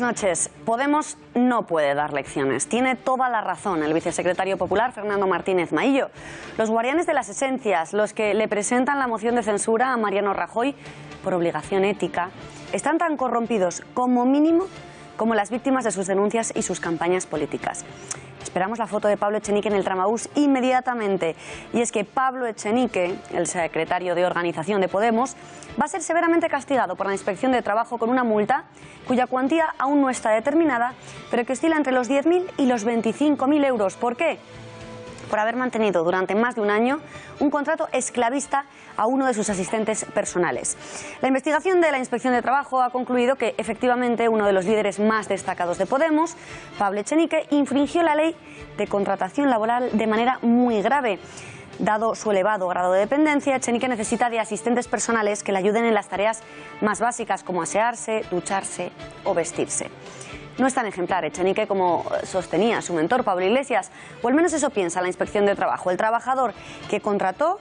buenas noches. Podemos no puede dar lecciones. Tiene toda la razón el vicesecretario popular Fernando Martínez Maillo. Los guardianes de las esencias, los que le presentan la moción de censura a Mariano Rajoy por obligación ética, están tan corrompidos como mínimo como las víctimas de sus denuncias y sus campañas políticas. Esperamos la foto de Pablo Echenique en el Tramabús inmediatamente. Y es que Pablo Echenique, el secretario de Organización de Podemos, va a ser severamente castigado por la Inspección de Trabajo con una multa cuya cuantía aún no está determinada, pero que oscila entre los 10.000 y los 25.000 euros. ¿Por qué? Por haber mantenido durante más de un año un contrato esclavista a uno de sus asistentes personales. La investigación de la Inspección de Trabajo ha concluido que efectivamente uno de los líderes más destacados de Podemos, Pablo Echenique, infringió la ley de contratación laboral de manera muy grave. Dado su elevado grado de dependencia, Echenique necesita de asistentes personales que le ayuden en las tareas más básicas como asearse, ducharse o vestirse. No es tan ejemplar Echenique como sostenía su mentor Pablo Iglesias, o al menos eso piensa la Inspección de Trabajo. El trabajador que contrató,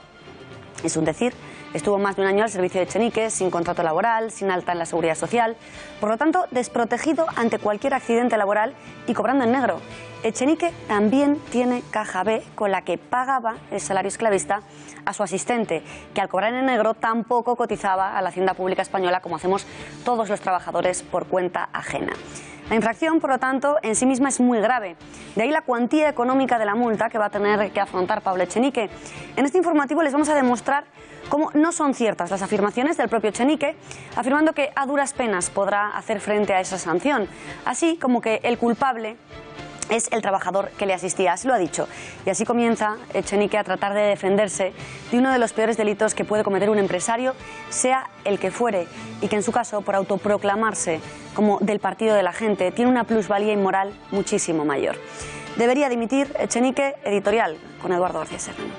es un decir, estuvo más de un año al servicio de Echenique, sin contrato laboral, sin alta en la Seguridad Social, por lo tanto desprotegido ante cualquier accidente laboral y cobrando en negro. Echenique también tiene caja B con la que pagaba el salario esclavista a su asistente, que al cobrar en negro tampoco cotizaba a la Hacienda Pública Española como hacemos todos los trabajadores por cuenta ajena. La infracción, por lo tanto, en sí misma es muy grave. De ahí la cuantía económica de la multa que va a tener que afrontar Pablo Echenique. En este informativo les vamos a demostrar cómo no son ciertas las afirmaciones del propio Echenique, afirmando que a duras penas podrá hacer frente a esa sanción, así como que el culpable es el trabajador que le asistía, así lo ha dicho. Y así comienza Echenique a tratar de defenderse de uno de los peores delitos que puede cometer un empresario, sea el que fuere, y que en su caso, por autoproclamarse como del partido de la gente, tiene una plusvalía inmoral muchísimo mayor. Debería dimitir Echenique, editorial, con Eduardo García Serrano.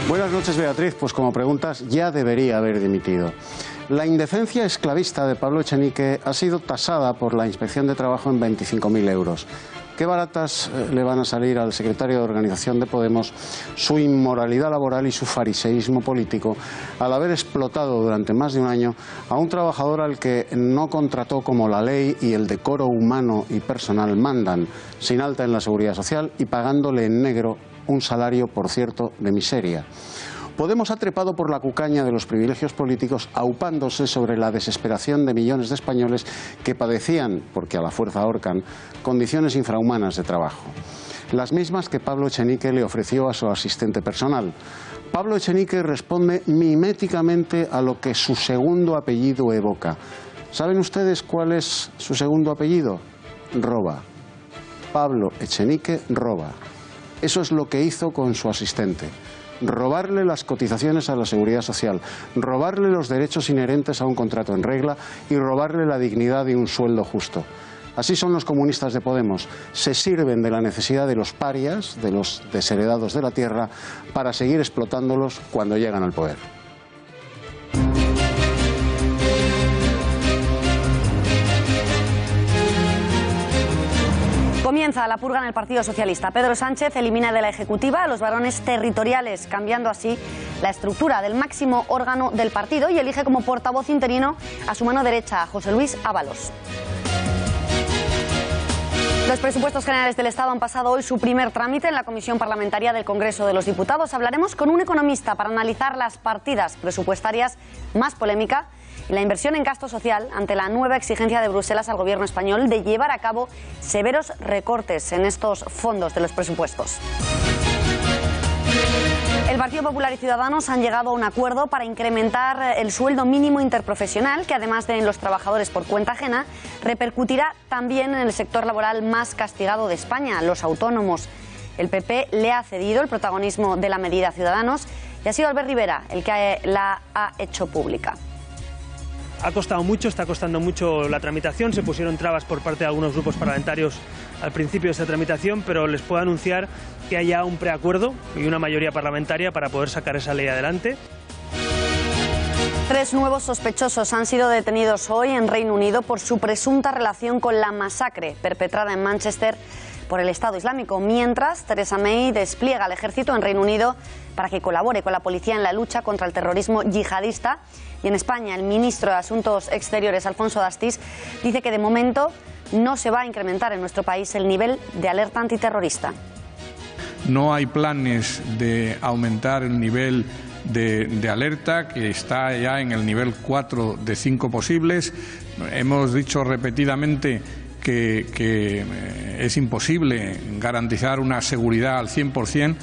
Buenas noches, Beatriz. Pues como preguntas, ya debería haber dimitido. La indecencia esclavista de Pablo Echenique ha sido tasada por la Inspección de Trabajo en 25.000 euros. ¿Qué baratas le van a salir al secretario de Organización de Podemos su inmoralidad laboral y su fariseísmo político al haber explotado durante más de un año a un trabajador al que no contrató como la ley y el decoro humano y personal mandan, sin alta en la Seguridad Social y pagándole en negro un salario, por cierto, de miseria? Podemos ha trepado por la cucaña de los privilegios políticos, aupándose sobre la desesperación de millones de españoles que padecían, porque a la fuerza ahorcan, condiciones infrahumanas de trabajo. Las mismas que Pablo Echenique le ofreció a su asistente personal. Pablo Echenique responde miméticamente a lo que su segundo apellido evoca. ¿Saben ustedes cuál es su segundo apellido? Roba. Pablo Echenique roba. Eso es lo que hizo con su asistente. Robarle las cotizaciones a la Seguridad Social, robarle los derechos inherentes a un contrato en regla y robarle la dignidad de un sueldo justo. Así son los comunistas de Podemos. Se sirven de la necesidad de los parias, de los desheredados de la tierra, para seguir explotándolos cuando llegan al poder. Comienza la purga en el Partido Socialista. Pedro Sánchez elimina de la Ejecutiva a los varones territoriales, cambiando así la estructura del máximo órgano del partido, y elige como portavoz interino a su mano derecha, a José Luis Ábalos. Los presupuestos generales del Estado han pasado hoy su primer trámite en la Comisión Parlamentaria del Congreso de los Diputados. Hablaremos con un economista para analizar las partidas presupuestarias más polémicas y la inversión en gasto social ante la nueva exigencia de Bruselas al Gobierno español de llevar a cabo severos recortes en estos fondos de los presupuestos. El Partido Popular y Ciudadanos han llegado a un acuerdo para incrementar el sueldo mínimo interprofesional, que además de en los trabajadores por cuenta ajena, repercutirá también en el sector laboral más castigado de España, los autónomos. El PP le ha cedido el protagonismo de la medida a Ciudadanos y ha sido Albert Rivera el que la ha hecho pública. Ha costado mucho, está costando mucho la tramitación, se pusieron trabas por parte de algunos grupos parlamentarios al principio de esta tramitación, pero les puedo anunciar que haya un preacuerdo y una mayoría parlamentaria para poder sacar esa ley adelante. 3 nuevos sospechosos han sido detenidos hoy en Reino Unido por su presunta relación con la masacre perpetrada en Manchester por el Estado Islámico, mientras Theresa May despliega al ejército en Reino Unido para que colabore con la policía en la lucha contra el terrorismo yihadista. Y en España, el ministro de Asuntos Exteriores, Alfonso Dastis, dice que de momento no se va a incrementar en nuestro país el nivel de alerta antiterrorista. No hay planes de aumentar el nivel de alerta, que está ya en el nivel 4 de 5 posibles. Hemos dicho repetidamente que es imposible garantizar una seguridad al 100%.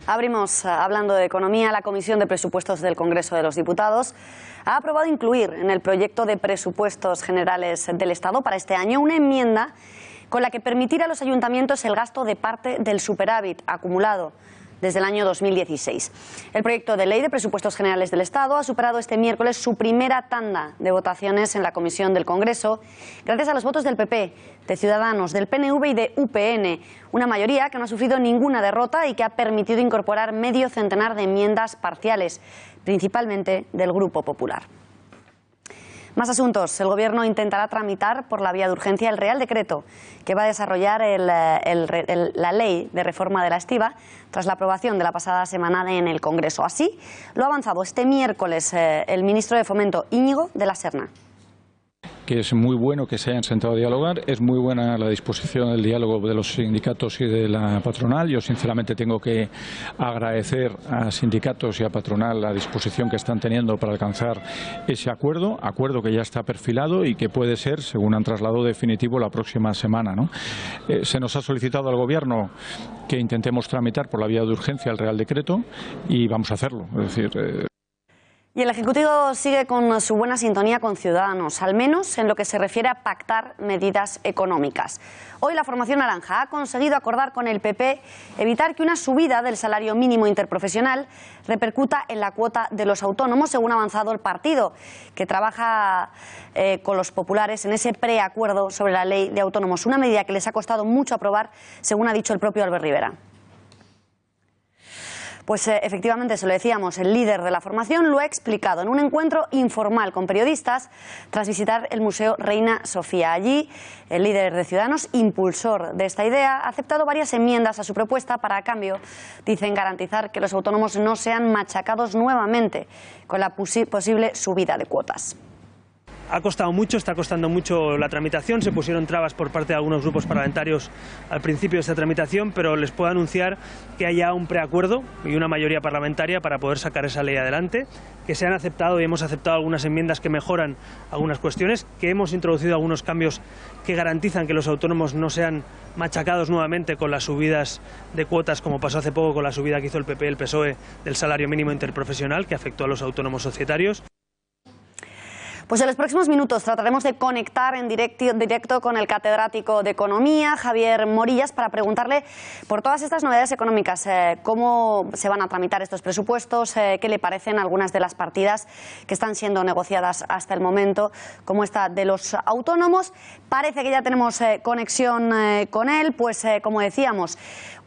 Abrimos hablando de economía. La Comisión de Presupuestos del Congreso de los Diputados ha aprobado incluir en el proyecto de presupuestos generales del Estado para este año una enmienda con la que permitir a los ayuntamientos el gasto de parte del superávit acumulado desde el año 2016. El proyecto de ley de presupuestos generales del Estado ha superado este miércoles su primera tanda de votaciones en la Comisión del Congreso, gracias a los votos del PP, de Ciudadanos, del PNV y de UPN, una mayoría que no ha sufrido ninguna derrota y que ha permitido incorporar medio centenar de enmiendas parciales, principalmente del Grupo Popular. Más asuntos. El Gobierno intentará tramitar por la vía de urgencia el Real Decreto que va a desarrollar la ley de reforma de la estiba tras la aprobación de la pasada semana en el Congreso. Así lo ha avanzado este miércoles el ministro de Fomento, Íñigo de la Serna. Que es muy bueno que se hayan sentado a dialogar, es muy buena la disposición del diálogo de los sindicatos y de la patronal. Yo sinceramente tengo que agradecer a sindicatos y a patronal la disposición que están teniendo para alcanzar ese acuerdo que ya está perfilado y que puede ser, según han trasladado, definitivo la próxima semana, ¿no? Se nos ha solicitado al Gobierno que intentemos tramitar por la vía de urgencia el Real Decreto y vamos a hacerlo. Es decir, Y el Ejecutivo sigue con su buena sintonía con Ciudadanos, al menos en lo que se refiere a pactar medidas económicas. Hoy la formación naranja ha conseguido acordar con el PP evitar que una subida del salario mínimo interprofesional repercuta en la cuota de los autónomos, según ha avanzado el partido, que trabaja con los populares en ese preacuerdo sobre la ley de autónomos, una medida que les ha costado mucho aprobar, según ha dicho el propio Albert Rivera. Pues efectivamente, se lo decíamos, el líder de la formación lo ha explicado en un encuentro informal con periodistas tras visitar el Museo Reina Sofía. Allí, el líder de Ciudadanos, impulsor de esta idea, ha aceptado varias enmiendas a su propuesta para, a cambio, dicen, garantizar que los autónomos no sean machacados nuevamente con la posible subida de cuotas. Ha costado mucho, está costando mucho la tramitación. Se pusieron trabas por parte de algunos grupos parlamentarios al principio de esta tramitación, pero les puedo anunciar que haya un preacuerdo y una mayoría parlamentaria para poder sacar esa ley adelante, que se han aceptado y hemos aceptado algunas enmiendas que mejoran algunas cuestiones, que hemos introducido algunos cambios que garantizan que los autónomos no sean machacados nuevamente con las subidas de cuotas, como pasó hace poco con la subida que hizo el PP y el PSOE del salario mínimo interprofesional, que afectó a los autónomos societarios. Pues en los próximos minutos trataremos de conectar en directo con el catedrático de Economía, Javier Morillas, para preguntarle por todas estas novedades económicas, cómo se van a tramitar estos presupuestos, qué le parecen algunas de las partidas que están siendo negociadas hasta el momento, como esta de los autónomos. Parece que ya tenemos conexión con él, pues como decíamos,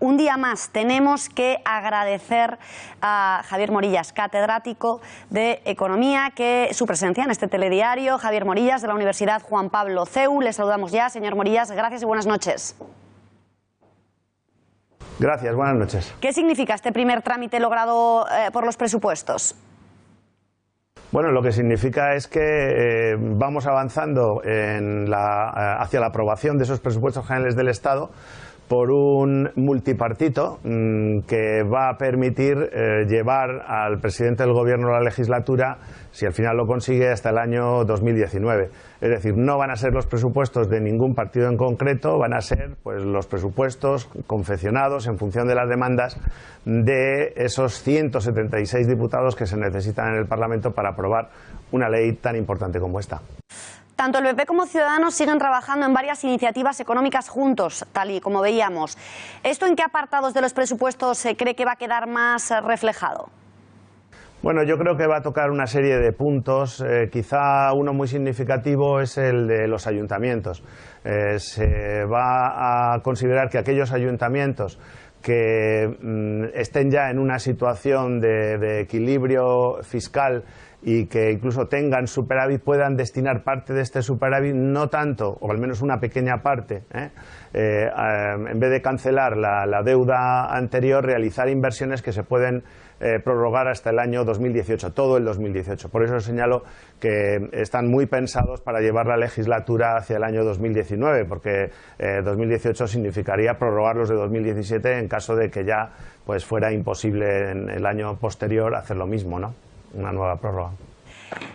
un día más tenemos que agradecer a Javier Morillas, catedrático de Economía, que su presencia en este telediario. Javier Morillas, de la Universidad Juan Pablo CEU. Le saludamos ya. Señor Morillas, gracias y buenas noches. Gracias, buenas noches. ¿Qué significa este primer trámite logrado por los presupuestos? Bueno, lo que significa es que vamos avanzando hacia la aprobación de esos presupuestos generales del Estado por un multipartito que va a permitir llevar al presidente del Gobierno la legislatura, si al final lo consigue, hasta el año 2019. Es decir, no van a ser los presupuestos de ningún partido en concreto, van a ser pues los presupuestos confeccionados en función de las demandas de esos 176 diputados que se necesitan en el Parlamento para aprobar una ley tan importante como esta. Tanto el PP como Ciudadanos siguen trabajando en varias iniciativas económicas juntos, tal y como veíamos. ¿Esto en qué apartados de los presupuestos se cree que va a quedar más reflejado? Bueno, yo creo que va a tocar una serie de puntos. Quizá uno muy significativo es el de los ayuntamientos. Se va a considerar que aquellos ayuntamientos que estén ya en una situación de equilibrio fiscal y que incluso tengan superávit puedan destinar parte de este superávit, no tanto, o al menos una pequeña parte, en vez de cancelar la deuda anterior, realizar inversiones que se pueden prorrogar hasta el año 2018, todo el 2018. Por eso señalo que están muy pensados para llevar la legislatura hacia el año 2019, porque 2018 significaría prorrogarlos de 2017 en caso de que ya pues fuera imposible en el año posterior hacer lo mismo, ¿no? Una nueva prórroga.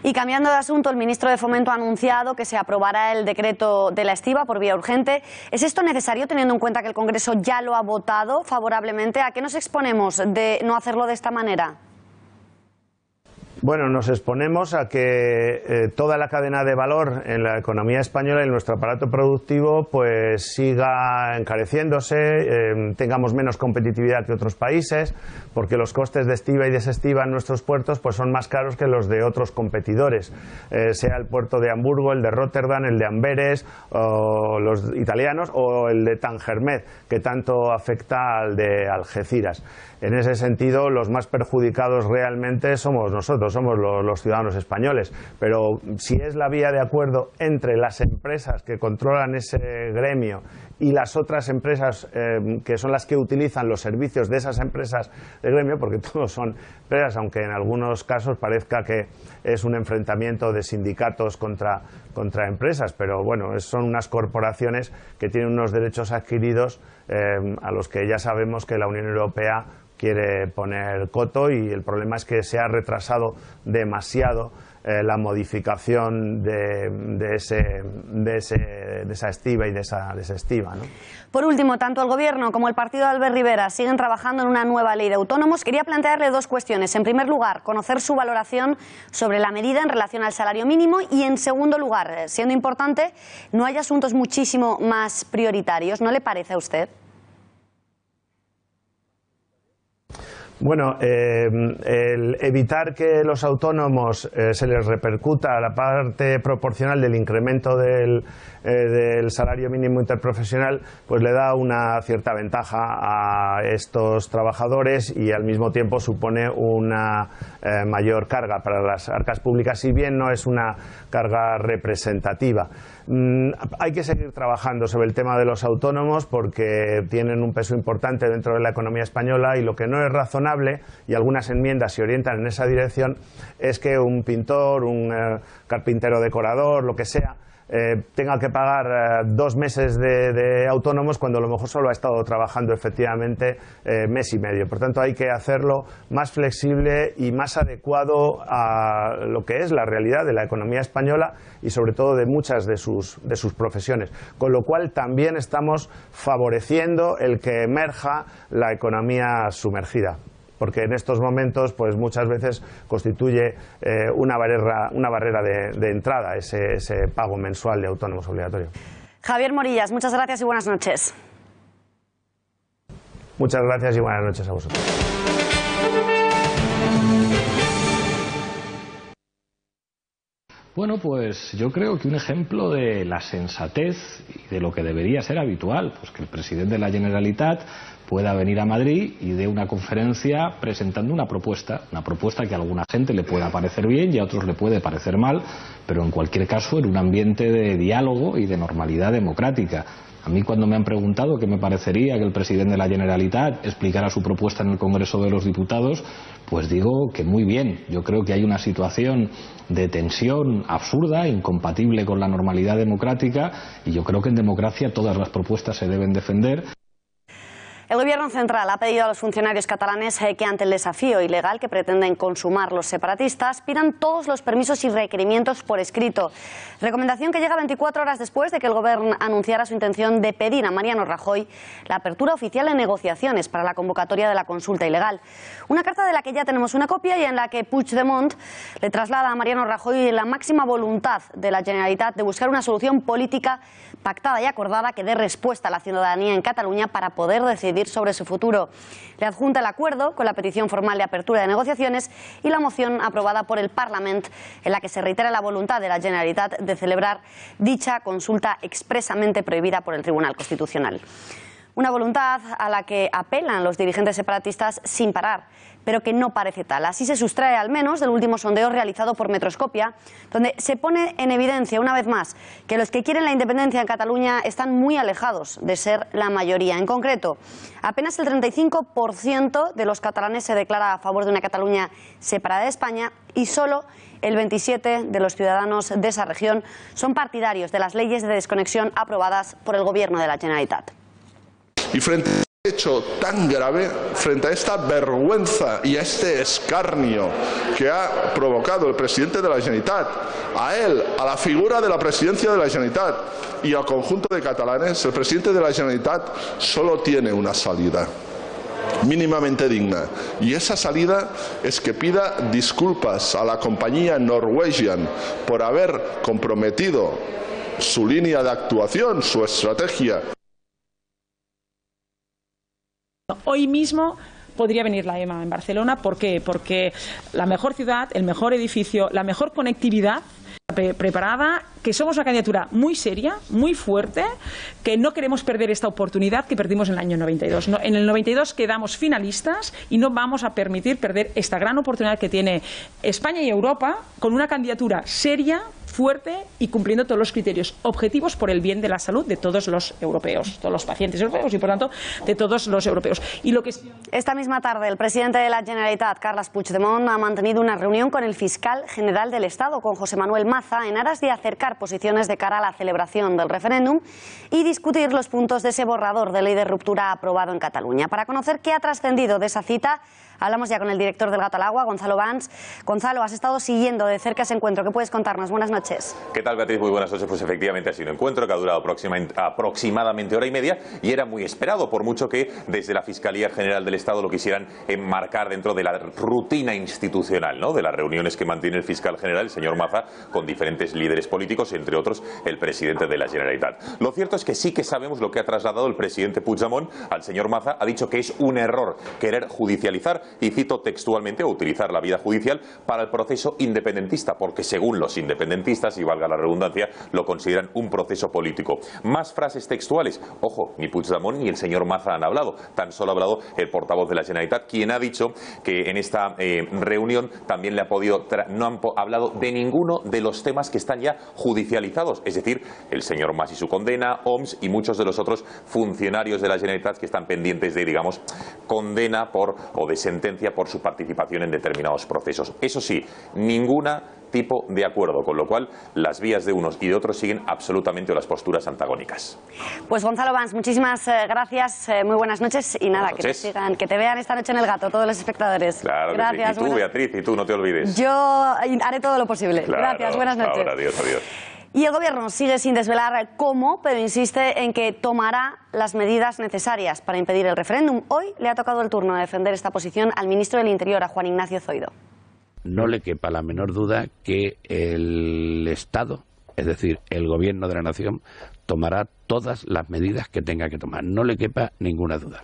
Y cambiando de asunto, el ministro de Fomento ha anunciado que se aprobará el decreto de la estiba por vía urgente. ¿Es esto necesario teniendo en cuenta que el Congreso ya lo ha votado favorablemente? ¿A qué nos exponemos de no hacerlo de esta manera? Bueno, nos exponemos a que toda la cadena de valor en la economía española y en nuestro aparato productivo pues siga encareciéndose, tengamos menos competitividad que otros países, porque los costes de estiba y desestiva en nuestros puertos pues son más caros que los de otros competidores, sea el puerto de Hamburgo, el de Rotterdam, el de Amberes, o los italianos, o el de Tangermet, que tanto afecta al de Algeciras. En ese sentido, los más perjudicados realmente somos nosotros, somos los ciudadanos españoles. Pero si es la vía de acuerdo entre las empresas que controlan ese gremio y las otras empresas que son las que utilizan los servicios de esas empresas de gremio, porque todos son empresas, aunque en algunos casos parezca que es un enfrentamiento de sindicatos contra empresas, pero bueno, son unas corporaciones que tienen unos derechos adquiridos a los que ya sabemos que la Unión Europea quiere poner coto, y el problema es que se ha retrasado demasiado la modificación de esa estiba y de esa desestiva, ¿no? Por último, tanto el Gobierno como el partido de Albert Rivera siguen trabajando en una nueva ley de autónomos. Quería plantearle dos cuestiones. En primer lugar, conocer su valoración sobre la medida en relación al salario mínimo, y en segundo lugar, siendo importante, no hay asuntos muchísimo más prioritarios, ¿no le parece a usted? Bueno, el evitar que los autónomos se les repercuta la parte proporcional del incremento del salario mínimo interprofesional, pues le da una cierta ventaja a estos trabajadores y al mismo tiempo supone una mayor carga para las arcas públicas, si bien no es una carga representativa. Hay que seguir trabajando sobre el tema de los autónomos porque tienen un peso importante dentro de la economía española, y lo que no es razonable, y algunas enmiendas se orientan en esa dirección, es que un pintor, un carpintero decorador, lo que sea, tenga que pagar 2 meses de autónomos cuando a lo mejor solo ha estado trabajando efectivamente mes y medio. Por tanto, hay que hacerlo más flexible y más adecuado a lo que es la realidad de la economía española y sobre todo de muchas de sus profesiones. Con lo cual también estamos favoreciendo el que emerja la economía sumergida, porque en estos momentos pues muchas veces constituye una barrera de entrada ese pago mensual de autónomos obligatorio. Javier Morillas, muchas gracias y buenas noches. Muchas gracias y buenas noches a vosotros. Bueno, pues yo creo que un ejemplo de la sensatez y de lo que debería ser habitual, pues que el presidente de la Generalitat pueda venir a Madrid y dé una conferencia presentando una propuesta que a alguna gente le pueda parecer bien y a otros le puede parecer mal, pero en cualquier caso en un ambiente de diálogo y de normalidad democrática. A mí, cuando me han preguntado qué me parecería que el presidente de la Generalitat explicara su propuesta en el Congreso de los Diputados, pues digo que muy bien. Yo creo que hay una situación de tensión absurda, incompatible con la normalidad democrática, y yo creo que en democracia todas las propuestas se deben defender. El Gobierno central ha pedido a los funcionarios catalanes que ante el desafío ilegal que pretenden consumar los separatistas pidan todos los permisos y requerimientos por escrito. Recomendación que llega 24 horas después de que el Gobierno anunciara su intención de pedir a Mariano Rajoy la apertura oficial de negociaciones para la convocatoria de la consulta ilegal. Una carta de la que ya tenemos una copia y en la que Puigdemont le traslada a Mariano Rajoy la máxima voluntad de la Generalitat de buscar una solución política pactada y acordada que dé respuesta a la ciudadanía en Cataluña para poder decidir sobre su futuro. Le adjunta el acuerdo con la petición formal de apertura de negociaciones y la moción aprobada por el Parlament, en la que se reitera la voluntad de la Generalitat de celebrar dicha consulta expresamente prohibida por el Tribunal Constitucional. Una voluntad a la que apelan los dirigentes separatistas sin parar, pero que no parece tal. Así se sustrae al menos del último sondeo realizado por Metroscopia, donde se pone en evidencia una vez más que los que quieren la independencia en Cataluña están muy alejados de ser la mayoría. En concreto, apenas el 35% de los catalanes se declara a favor de una Cataluña separada de España y solo el 27% de los ciudadanos de esa región son partidarios de las leyes de desconexión aprobadas por el Gobierno de la Generalitat. Y frente a este hecho tan grave, frente a esta vergüenza y a este escarnio que ha provocado el presidente de la Generalitat, a él, a la figura de la presidencia de la Generalitat y al conjunto de catalanes, el presidente de la Generalitat solo tiene una salida mínimamente digna, y esa salida es que pida disculpas a la compañía Norwegian por haber comprometido su línea de actuación, su estrategia. Hoy mismo podría venir la EMA en Barcelona. ¿Por qué? Porque la mejor ciudad, el mejor edificio, la mejor conectividad preparada, que somos una candidatura muy seria, muy fuerte, que no queremos perder esta oportunidad que perdimos en el año 92. En el 92 quedamos finalistas y no vamos a permitir perder esta gran oportunidad que tiene España y Europa con una candidatura seria, fuerte y cumpliendo todos los criterios objetivos por el bien de la salud de todos los europeos, todos los pacientes europeos y, por tanto, de todos los europeos. Esta misma tarde, el presidente de la Generalitat, Carles Puigdemont, ha mantenido una reunión con el fiscal general del Estado, con José Manuel Maza, en aras de acercar posiciones de cara a la celebración del referéndum y discutir los puntos de ese borrador de ley de ruptura aprobado en Cataluña. Para conocer qué ha trascendido de esa cita, hablamos ya con el director del Gato al Agua, Gonzalo Bans. Gonzalo, has estado siguiendo de cerca ese encuentro. ¿Qué puedes contarnos? Buenas noches. ¿Qué tal, Beatriz? Muy buenas noches. Pues efectivamente ha sido un encuentro que ha durado aproximadamente hora y media y era muy esperado, por mucho que desde la Fiscalía General del Estado lo quisieran enmarcar dentro de la rutina institucional, ¿no?, de las reuniones que mantiene el fiscal general, el señor Maza, con diferentes líderes políticos, entre otros el presidente de la Generalitat. Lo cierto es que sí que sabemos lo que ha trasladado el presidente Puigdemont al señor Maza. Ha dicho que es un error querer judicializar, y cito textualmente, o utilizar la vía judicial para el proceso independentista, porque según los independentistas, y valga la redundancia, lo consideran un proceso político. Más frases textuales. Ojo, ni Puigdemont ni el señor Maza han hablado, tan solo ha hablado el portavoz de la Generalitat, quien ha dicho que en esta reunión también le ha podido no han hablado de ninguno de los temas que están ya judicializados, es decir, el señor Mas y su condena, OMS y muchos de los otros funcionarios de la Generalitat que están pendientes de, digamos, condena o de sentencia por su participación en determinados procesos. Eso sí, ninguna tipo de acuerdo, con lo cual las vías de unos y de otros siguen absolutamente las posturas antagónicas. Pues Gonzalo Bans, muchísimas gracias, muy buenas noches y nada, que te vean esta noche en el Gato todos los espectadores. Claro, gracias. Y tú, Beatriz, y tú, no te olvides. Yo haré todo lo posible. Claro, gracias, buenas noches. Ahora, adiós, adiós. Y el Gobierno sigue sin desvelar cómo, pero insiste en que tomará las medidas necesarias para impedir el referéndum. Hoy le ha tocado el turno de defender esta posición al ministro del Interior, a Juan Ignacio Zoido. No le quepa la menor duda que el Estado, es decir, el Gobierno de la Nación, tomará todas las medidas que tenga que tomar. No le quepa ninguna duda.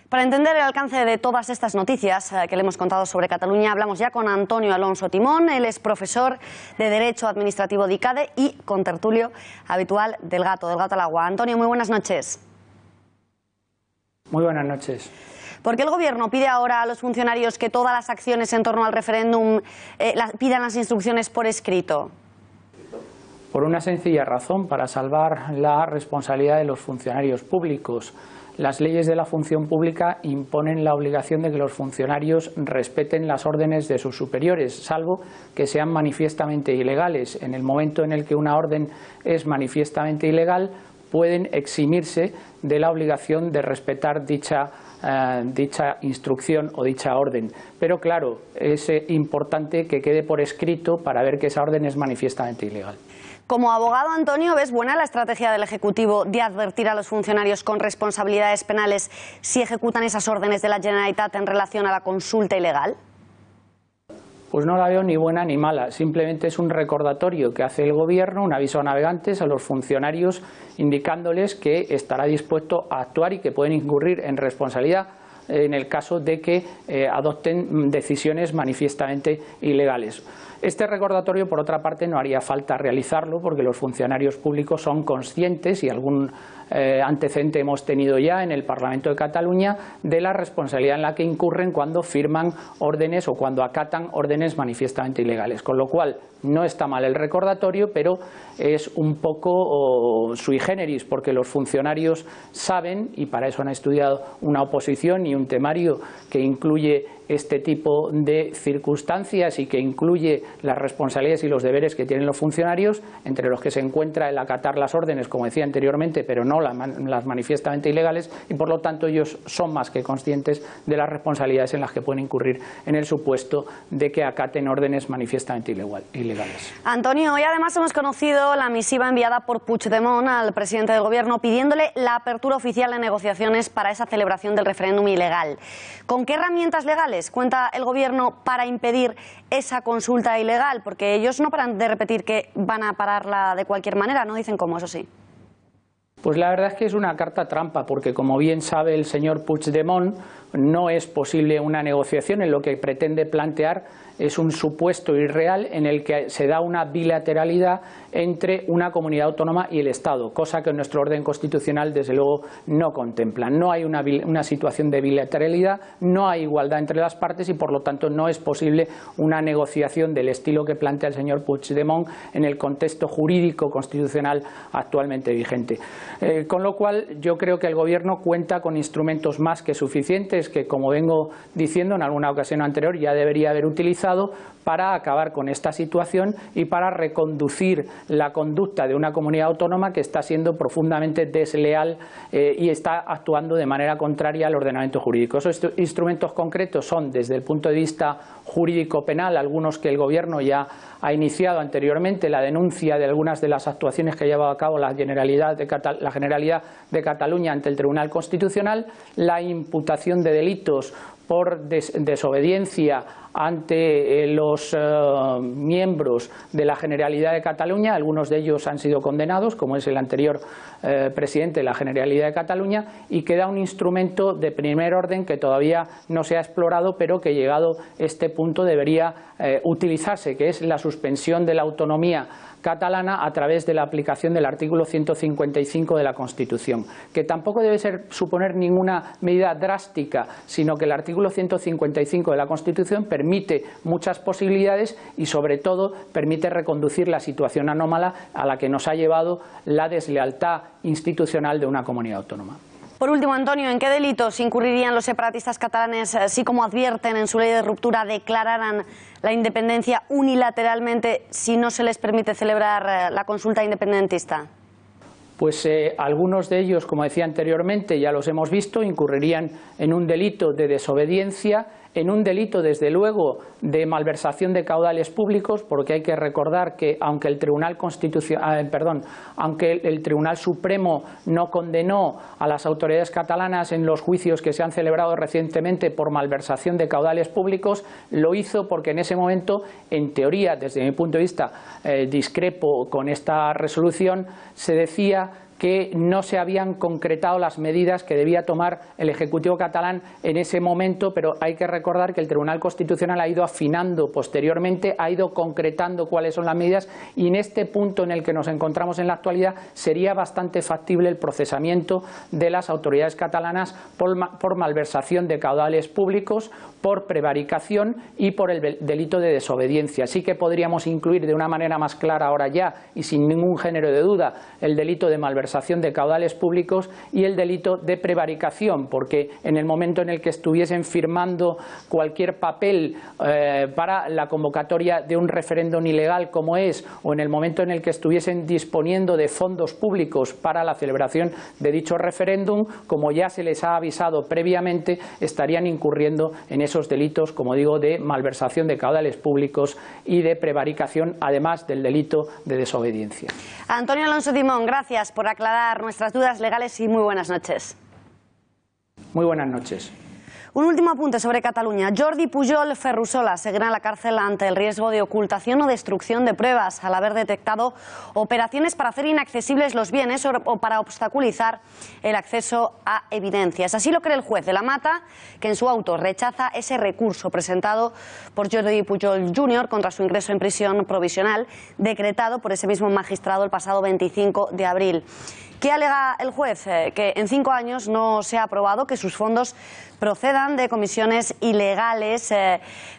Para entender el alcance de todas estas noticias que le hemos contado sobre Cataluña, hablamos ya con Antonio Alonso Timón. Él es profesor de Derecho Administrativo de ICADE y contertulio habitual del Gato al Agua. Antonio, muy buenas noches. Muy buenas noches. ¿Por qué el Gobierno pide ahora a los funcionarios que todas las acciones en torno al referéndum pidan las instrucciones por escrito? Por una sencilla razón, para salvar la responsabilidad de los funcionarios públicos. Las leyes de la función pública imponen la obligación de que los funcionarios respeten las órdenes de sus superiores, salvo que sean manifiestamente ilegales. En el momento en el que una orden es manifiestamente ilegal, pueden eximirse de la obligación de respetar dicha instrucción o dicha orden. Pero claro, es importante que quede por escrito para ver que esa orden es manifiestamente ilegal. Como abogado, Antonio, ¿ves buena la estrategia del Ejecutivo de advertir a los funcionarios con responsabilidades penales si ejecutan esas órdenes de la Generalitat en relación a la consulta ilegal? Pues no la veo ni buena ni mala, simplemente es un recordatorio que hace el Gobierno, un aviso a navegantes, a los funcionarios, indicándoles que estará dispuesto a actuar y que pueden incurrir en responsabilidad en el caso de que adopten decisiones manifiestamente ilegales. Este recordatorio, por otra parte, no haría falta realizarlo porque los funcionarios públicos son conscientes, y algún antecedente hemos tenido ya en el Parlamento de Cataluña, de la responsabilidad en la que incurren cuando firman órdenes o cuando acatan órdenes manifiestamente ilegales. Con lo cual, no está mal el recordatorio, pero es un poco sui generis, porque los funcionarios saben, y para eso han estudiado una oposición y un temario que incluye este tipo de circunstancias y que incluye las responsabilidades y los deberes que tienen los funcionarios, entre los que se encuentra el acatar las órdenes, como decía anteriormente, pero no las manifiestamente ilegales, y por lo tanto ellos son más que conscientes de las responsabilidades en las que pueden incurrir en el supuesto de que acaten órdenes manifiestamente ilegales. Antonio, hoy además hemos conocido la misiva enviada por Puigdemont al presidente del Gobierno pidiéndole la apertura oficial de negociaciones para esa celebración del referéndum ilegal. ¿Con qué herramientas legales cuenta el Gobierno para impedir esa consulta ilegal? Porque ellos no paran de repetir que van a pararla de cualquier manera, no dicen cómo, eso sí. Pues la verdad es que es una carta trampa, porque como bien sabe el señor Puigdemont, no es posible una negociación. En lo que pretende plantear es un supuesto irreal en el que se da una bilateralidad entre una comunidad autónoma y el Estado, cosa que nuestro orden constitucional desde luego no contempla. No hay una situación de bilateralidad, no hay igualdad entre las partes y por lo tanto no es posible una negociación del estilo que plantea el señor Puigdemont en el contexto jurídico constitucional actualmente vigente. Con lo cual yo creo que el Gobierno cuenta con instrumentos más que suficientes que, como vengo diciendo en alguna ocasión anterior, ya debería haber utilizado para acabar con esta situación y para reconducir la conducta de una comunidad autónoma que está siendo profundamente desleal y está actuando de manera contraria al ordenamiento jurídico. Esos instrumentos concretos son, desde el punto de vista jurídico penal, algunos que el Gobierno ya ha iniciado anteriormente, la denuncia de algunas de las actuaciones que ha llevado a cabo la Generalidad de Cataluña ante el Tribunal Constitucional, la imputación de delitos por desobediencia ante los miembros de la Generalidad de Cataluña. Algunos de ellos han sido condenados, como es el anterior presidente de la Generalidad de Cataluña, y queda un instrumento de primer orden que todavía no se ha explorado, pero que llegado este punto debería utilizarse, que es la suspensión de la autonomía catalana a través de la aplicación del artículo 155 de la Constitución, que tampoco debe suponer ninguna medida drástica, sino que el artículo 155 de la Constitución permite muchas posibilidades y sobre todo permite reconducir la situación anómala a la que nos ha llevado la deslealtad institucional de una comunidad autónoma. Por último, Antonio, ¿en qué delitos incurrirían los separatistas catalanes si, como advierten en su ley de ruptura, declararan la independencia unilateralmente si no se les permite celebrar la consulta independentista? Pues algunos de ellos, como decía anteriormente, ya los hemos visto, incurrirían en un delito de desobediencia, en un delito, desde luego, de malversación de caudales públicos, porque hay que recordar que aunque el Tribunal Supremo no condenó a las autoridades catalanas en los juicios que se han celebrado recientemente por malversación de caudales públicos, lo hizo porque en ese momento, en teoría, desde mi punto de vista, discrepo con esta resolución, se decía que no se habían concretado las medidas que debía tomar el Ejecutivo catalán en ese momento, pero hay que recordar que el Tribunal Constitucional ha ido afinando posteriormente, ha ido concretando cuáles son las medidas y en este punto en el que nos encontramos en la actualidad sería bastante factible el procesamiento de las autoridades catalanas por malversación de caudales públicos, por prevaricación y por el delito de desobediencia. Sí que podríamos incluir de una manera más clara ahora ya y sin ningún género de duda el delito de malversación de caudales públicos y el delito de prevaricación, porque en el momento en el que estuviesen firmando cualquier papel para la convocatoria de un referéndum ilegal como es, o en el momento en el que estuviesen disponiendo de fondos públicos para la celebración de dicho referéndum, como ya se les ha avisado previamente, estarían incurriendo en esos delitos, como digo, de malversación de caudales públicos y de prevaricación, además del delito de desobediencia. Antonio Alonso Timón, gracias por aclarar nuestras dudas legales y muy buenas noches. Muy buenas noches. Un último apunte sobre Cataluña. Jordi Pujol Ferrusola seguirá en la cárcel ante el riesgo de ocultación o destrucción de pruebas al haber detectado operaciones para hacer inaccesibles los bienes o para obstaculizar el acceso a evidencias. Así lo cree el juez de la Mata, que en su auto rechaza ese recurso presentado por Jordi Pujol Jr. contra su ingreso en prisión provisional, decretado por ese mismo magistrado el pasado 25 de abril. ¿Qué alega el juez? Que en 5 años no se ha aprobado que sus fondos procedan de comisiones ilegales,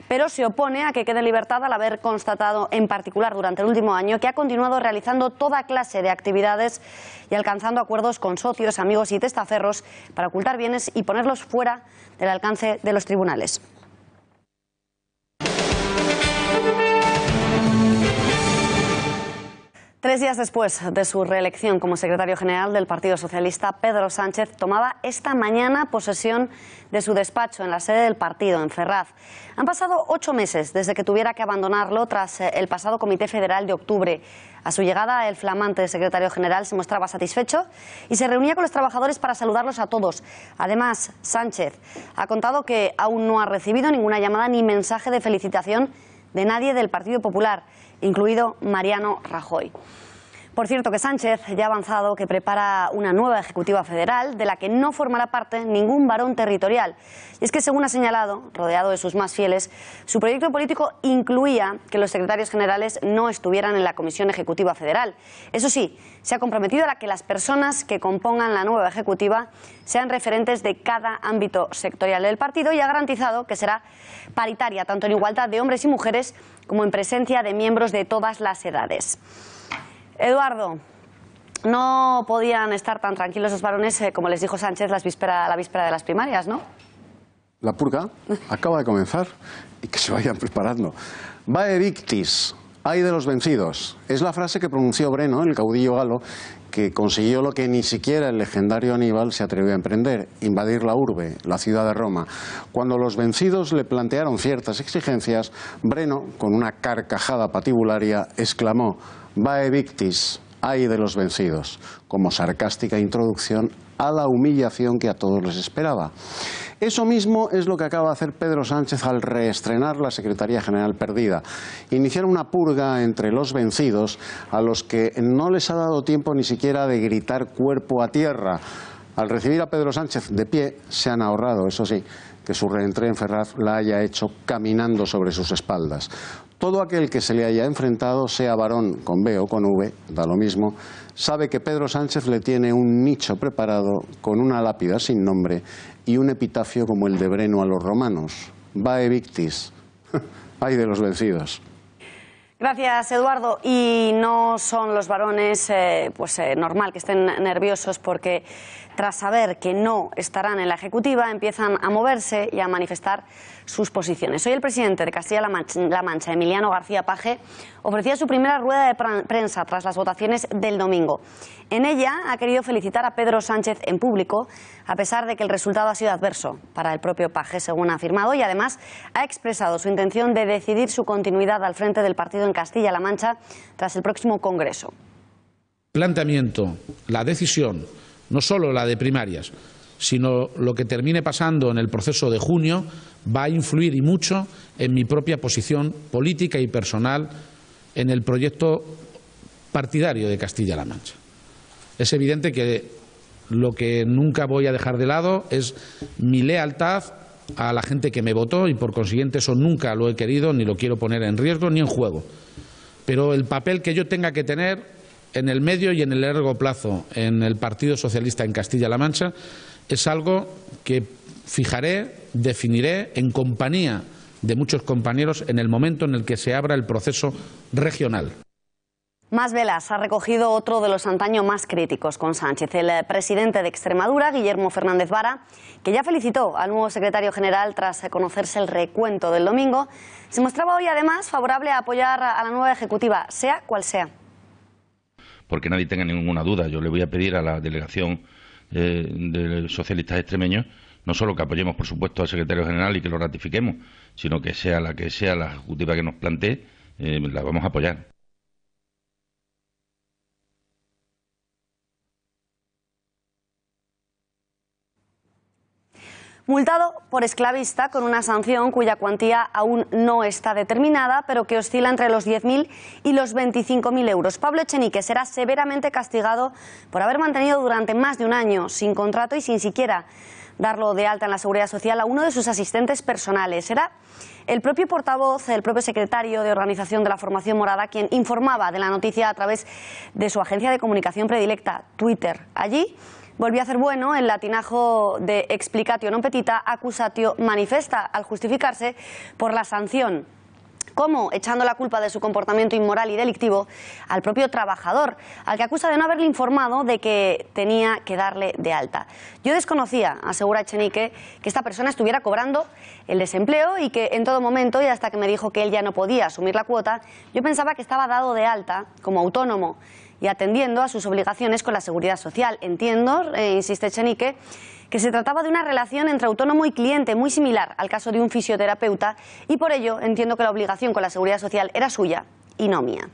pero se opone a que quede en libertad al haber constatado, en particular durante el último año, que ha continuado realizando toda clase de actividades y alcanzando acuerdos con socios, amigos y testaferros para ocultar bienes y ponerlos fuera del alcance de los tribunales. Tres días después de su reelección como secretario general del Partido Socialista, Pedro Sánchez tomaba esta mañana posesión de su despacho en la sede del partido, en Ferraz. Han pasado 8 meses desde que tuviera que abandonarlo tras el pasado Comité Federal de octubre. A su llegada, el flamante secretario general se mostraba satisfecho y se reunía con los trabajadores para saludarlos a todos. Además, Sánchez ha contado que aún no ha recibido ninguna llamada ni mensaje de felicitación de nadie del Partido Popular, incluido Mariano Rajoy. Por cierto, que Sánchez ya ha avanzado que prepara una nueva ejecutiva federal de la que no formará parte ningún varón territorial. Y es que, según ha señalado, rodeado de sus más fieles, su proyecto político incluía que los secretarios generales no estuvieran en la Comisión Ejecutiva Federal. Eso sí, se ha comprometido a que las personas que compongan la nueva ejecutiva sean referentes de cada ámbito sectorial del partido y ha garantizado que será paritaria, tanto en igualdad de hombres y mujeres como en presencia de miembros de todas las edades. Eduardo, no podían estar tan tranquilos los varones como les dijo Sánchez la víspera de las primarias, ¿no? La purga acaba de comenzar y que se vayan preparando. Vae victis, ay de los vencidos. Es la frase que pronunció Breno, el caudillo galo, que consiguió lo que ni siquiera el legendario Aníbal se atrevió a emprender: invadir la urbe, la ciudad de Roma. Cuando los vencidos le plantearon ciertas exigencias, Breno, con una carcajada patibularia, exclamó: Vae victis, ay de los vencidos, como sarcástica introducción a la humillación que a todos les esperaba. Eso mismo es lo que acaba de hacer Pedro Sánchez al reestrenar la Secretaría General perdida. Iniciar una purga entre los vencidos a los que no les ha dado tiempo ni siquiera de gritar cuerpo a tierra. Al recibir a Pedro Sánchez de pie, se han ahorrado, eso sí, que su reentré en Ferraz la haya hecho caminando sobre sus espaldas. Todo aquel que se le haya enfrentado, sea varón con B o con V, da lo mismo, sabe que Pedro Sánchez le tiene un nicho preparado con una lápida sin nombre y un epitafio como el de Breno a los romanos: Vae victis, ay de los vencidos. Gracias, Eduardo. Y no son los varones normal que estén nerviosos, porque tras saber que no estarán en la ejecutiva empiezan a moverse y a manifestar sus posiciones. Hoy el presidente de Castilla-La Mancha, Emiliano García Paje, ofrecía su primera rueda de prensa tras las votaciones del domingo. En ella ha querido felicitar a Pedro Sánchez en público, a pesar de que el resultado ha sido adverso para el propio Paje, según ha afirmado, y además ha expresado su intención de decidir su continuidad al frente del partido en Castilla-La Mancha tras el próximo Congreso. Planteamiento, la decisión, no solo la de primarias, sino lo que termine pasando en el proceso de junio, va a influir y mucho en mi propia posición política y personal en el proyecto partidario de Castilla-La Mancha. Es evidente que lo que nunca voy a dejar de lado es mi lealtad a la gente que me votó y, por consiguiente, eso nunca lo he querido ni lo quiero poner en riesgo ni en juego. Pero el papel que yo tenga que tener en el medio y en el largo plazo en el Partido Socialista en Castilla-La Mancha es algo que fijaré, definiré en compañía de muchos compañeros en el momento en el que se abra el proceso regional. Más velas ha recogido otro de los antaño más críticos con Sánchez, el presidente de Extremadura, Guillermo Fernández Vara, que ya felicitó al nuevo secretario general tras conocerse el recuento del domingo. Se mostraba hoy además favorable a apoyar a la nueva ejecutiva, sea cual sea. Porque nadie tenga ninguna duda, yo le voy a pedir a la delegación de socialistas extremeños no solo que apoyemos, por supuesto, al secretario general y que lo ratifiquemos, sino que sea la ejecutiva que nos plantee, la vamos a apoyar. Multado por esclavista con una sanción cuya cuantía aún no está determinada, pero que oscila entre los 10.000 y los 25.000 euros. Pablo Echenique será severamente castigado por haber mantenido durante más de un año sin contrato y sin siquiera darlo de alta en la Seguridad Social a uno de sus asistentes personales. Será el propio portavoz, el propio secretario de organización de la formación morada quien informaba de la noticia a través de su agencia de comunicación predilecta, Twitter. Allí volvió a hacer bueno el latinajo de explicatio non petita, accusatio manifesta, al justificarse por la sanción. ¿Cómo? Echando la culpa de su comportamiento inmoral y delictivo al propio trabajador, al que acusa de no haberle informado de que tenía que darle de alta. Yo desconocía, asegura Echenique, que esta persona estuviera cobrando el desempleo y que en todo momento, y hasta que me dijo que él ya no podía asumir la cuota, yo pensaba que estaba dado de alta como autónomo y atendiendo a sus obligaciones con la Seguridad Social. Entiendo, insiste Echenique, que se trataba de una relación entre autónomo y cliente muy similar al caso de un fisioterapeuta y por ello entiendo que la obligación con la Seguridad Social era suya y no mía.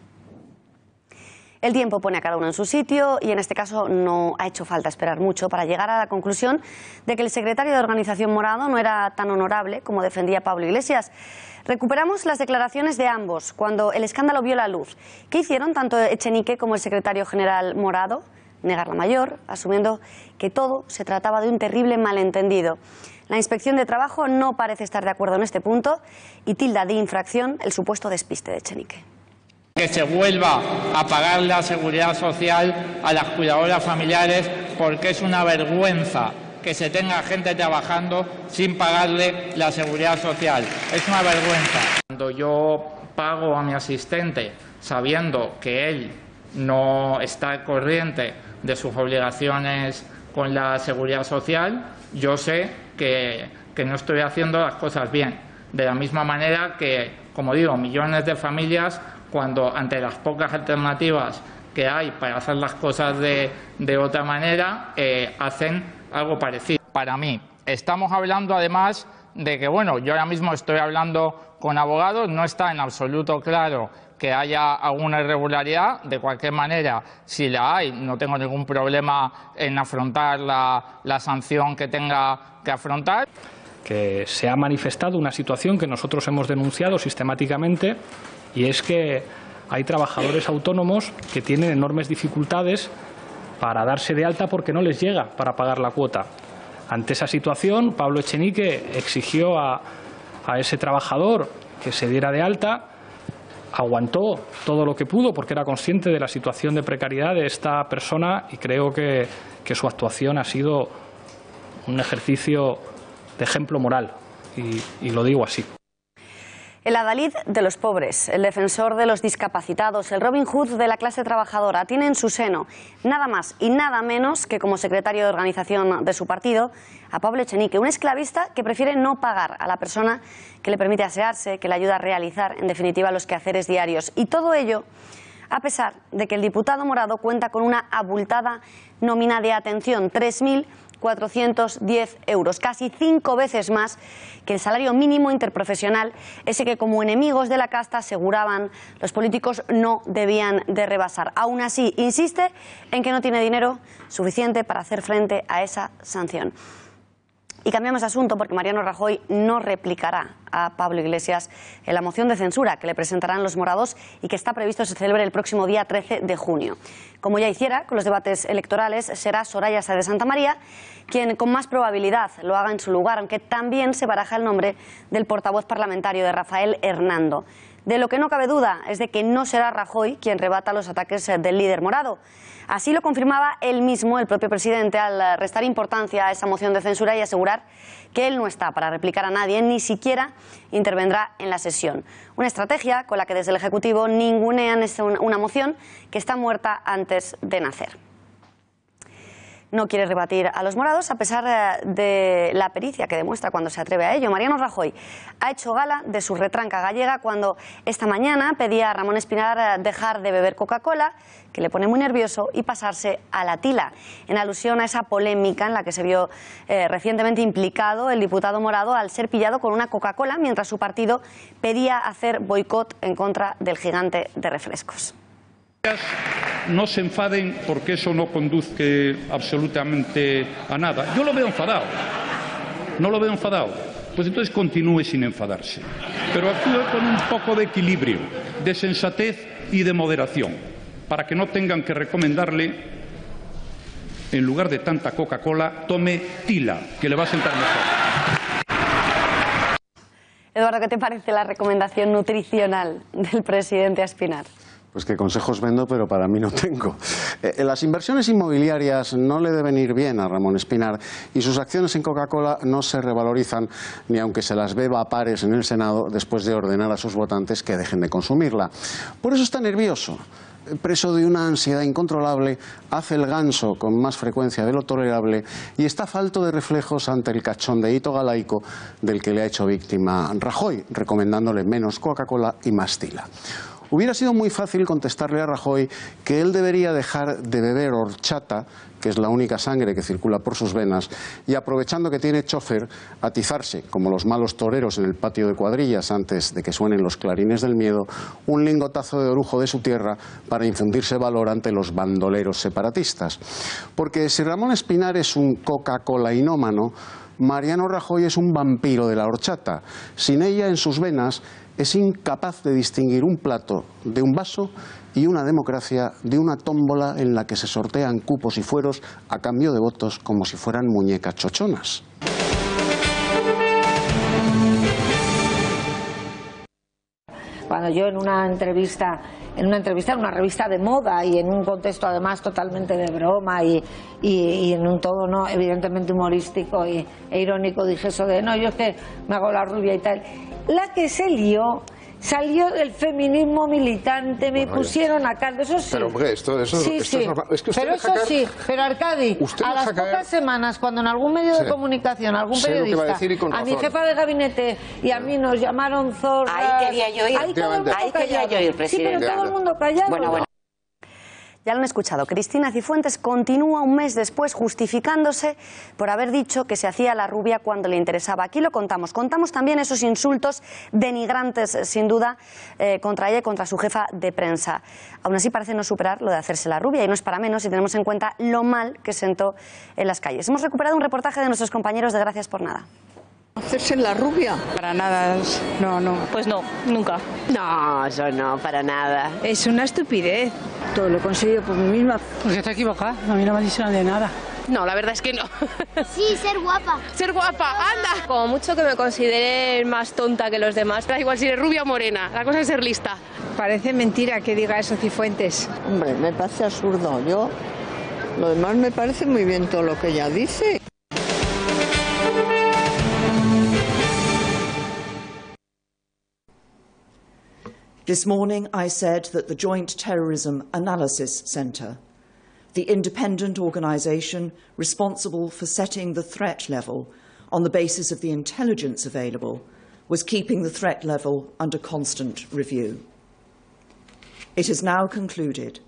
El tiempo pone a cada uno en su sitio y en este caso no ha hecho falta esperar mucho para llegar a la conclusión de que el secretario de Organización Morado no era tan honorable como defendía Pablo Iglesias. Recuperamos las declaraciones de ambos cuando el escándalo vio la luz. ¿Qué hicieron tanto Echenique como el secretario general Morado? Negar la mayor, asumiendo que todo se trataba de un terrible malentendido. La Inspección de Trabajo no parece estar de acuerdo en este punto y tilda de infracción el supuesto despiste de Echenique. Que se vuelva a pagar la seguridad social a las cuidadoras familiares porque es una vergüenza que se tenga gente trabajando sin pagarle la seguridad social. Es una vergüenza. Cuando yo pago a mi asistente sabiendo que él no está al corriente de sus obligaciones con la seguridad social, yo sé que no estoy haciendo las cosas bien. De la misma manera que, como digo, millones de familias, cuando ante las pocas alternativas que hay para hacer las cosas de otra manera, hacen algo parecido. Para mí, estamos hablando además de que, bueno, yo ahora mismo estoy hablando con abogados, no está en absoluto claro que haya alguna irregularidad. De cualquier manera, si la hay, no tengo ningún problema en afrontar la sanción que tenga que afrontar. Que se ha manifestado una situación que nosotros hemos denunciado sistemáticamente y es que hay trabajadores autónomos que tienen enormes dificultades para darse de alta porque no les llega para pagar la cuota. Ante esa situación, Pablo Echenique exigió a ese trabajador que se diera de alta, aguantó todo lo que pudo porque era consciente de la situación de precariedad de esta persona y creo que su actuación ha sido un ejercicio de ejemplo moral y lo digo así. El adalid de los pobres, el defensor de los discapacitados, el Robin Hood de la clase trabajadora, tiene en su seno nada más y nada menos que como secretario de organización de su partido a Pablo Echenique, un esclavista que prefiere no pagar a la persona que le permite asearse, que le ayuda a realizar en definitiva los quehaceres diarios. Y todo ello a pesar de que el diputado morado cuenta con una abultada nómina de atención, 3.410 euros, casi 5 veces más que el salario mínimo interprofesional, ese que como enemigos de la casta aseguraban los políticos no debían de rebasar. Aún así, insiste en que no tiene dinero suficiente para hacer frente a esa sanción. Y cambiamos de asunto porque Mariano Rajoy no replicará a Pablo Iglesias en la moción de censura que le presentarán los morados y que está previsto se celebre el próximo día 13 de junio. Como ya hiciera con los debates electorales, será Soraya Sáez de Santamaría quien con más probabilidad lo haga en su lugar, aunque también se baraja el nombre del portavoz parlamentario de Rafael Hernando. De lo que no cabe duda es de que no será Rajoy quien rebata los ataques del líder morado. Así lo confirmaba él mismo, el propio presidente, al restar importancia a esa moción de censura y asegurar que él no está para replicar a nadie, ni siquiera intervendrá en la sesión. Una estrategia con la que desde el Ejecutivo ningunean una moción que está muerta antes de nacer. No quiere rebatir a los morados a pesar de la pericia que demuestra cuando se atreve a ello. Mariano Rajoy ha hecho gala de su retranca gallega cuando esta mañana pedía a Ramón Espinar dejar de beber Coca-Cola, que le pone muy nervioso, y pasarse a la tila, en alusión a esa polémica en la que se vio recientemente implicado el diputado morado al ser pillado con una Coca-Cola mientras su partido pedía hacer boicot en contra del gigante de refrescos. No se enfaden porque eso no conduzca absolutamente a nada. Yo lo veo enfadado. no lo veo enfadado. Pues entonces continúe sin enfadarse. Pero actúe con un poco de equilibrio, de sensatez y de moderación, para que no tengan que recomendarle, en lugar de tanta Coca-Cola, tome Tila, que le va a sentar mejor. Eduardo, ¿qué te parece la recomendación nutricional del presidente a Espinar? Pues que consejos vendo, pero para mí no tengo. Las inversiones inmobiliarias no le deben ir bien a Ramón Espinar y sus acciones en Coca-Cola no se revalorizan ni aunque se las beba a pares en el Senado después de ordenar a sus votantes que dejen de consumirla. Por eso está nervioso. Preso de una ansiedad incontrolable, hace el ganso con más frecuencia de lo tolerable y está falto de reflejos ante el cachondeíto galaico del que le ha hecho víctima Rajoy, recomendándole menos Coca-Cola y más Tila. Hubiera sido muy fácil contestarle a Rajoy que él debería dejar de beber horchata, que es la única sangre que circula por sus venas, y aprovechando que tiene chofer, atizarse, como los malos toreros en el patio de cuadrillas antes de que suenen los clarines del miedo, un lingotazo de orujo de su tierra para infundirse valor ante los bandoleros separatistas. Porque si Ramón Espinar es un Coca-Colainómano, Mariano Rajoy es un vampiro de la horchata. Sin ella en sus venas, es incapaz de distinguir un plato de un vaso y una democracia de una tómbola en la que se sortean cupos y fueros a cambio de votos como si fueran muñecas chochonas. Cuando yo en una entrevista en una revista de moda y en un contexto además totalmente de broma y en un tono evidentemente humorístico e irónico dije eso de no, yo es que me hago la rubia y tal. La que se lió salió del feminismo militante, me pusieron a caldo, eso sí. Pero hombre, esto sí, es sí. normal. Es que usted pero eso caer, sí, pero Arcadi, a las pocas semanas, cuando en algún medio de comunicación, algún periodista, a mi jefa de gabinete y a mí nos llamaron zorras... Ahí quería yo ir. Ahí quería yo ir, presidente. Sí, pero todo el mundo callado. Bueno. Ya lo han escuchado, Cristina Cifuentes continúa un mes después justificándose por haber dicho que se hacía la rubia cuando le interesaba. Aquí lo contamos. Contamos también esos insultos denigrantes, sin duda, contra ella y contra su jefa de prensa. Aún así parece no superar lo de hacerse la rubia y no es para menos si tenemos en cuenta lo mal que sentó en las calles. Hemos recuperado un reportaje de nuestros compañeros de Gracias por Nada. ¿Hacerse la rubia? Para nada, no. Pues no, nunca. No, eso no, para nada. Es una estupidez. Todo lo he conseguido por mí misma. Porque está equivocada, a mí no me han dicho de nada. No, la verdad es que no. Sí, ser guapa. Ser guapa, anda. Como mucho que me considere más tonta que los demás. Da igual si eres rubia o morena, la cosa es ser lista. Parece mentira que diga eso Cifuentes. Hombre, me parece absurdo. Lo demás me parece muy bien todo lo que ella dice. This morning I said that the Joint Terrorism Analysis Centre, the independent organisation responsible for setting the threat level on the basis of the intelligence available, was keeping the threat level under constant review. It has now concluded,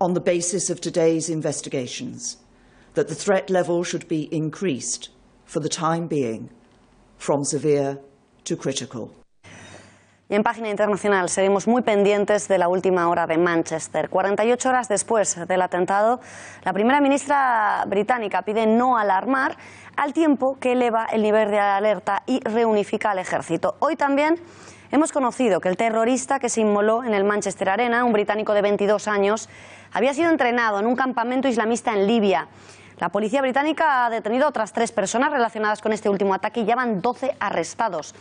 on the basis of today's investigations, that the threat level should be increased for the time being from severe to critical. Y en página internacional seguimos muy pendientes de la última hora de Manchester. 48 horas después del atentado, la primera ministra británica pide no alarmar al tiempo que eleva el nivel de alerta y reunifica al ejército. Hoy también hemos conocido que el terrorista que se inmoló en el Manchester Arena, un británico de 22 años, había sido entrenado en un campamento islamista en Libia. La policía británica ha detenido a otras 3 personas relacionadas con este último ataque y ya van 12 arrestados.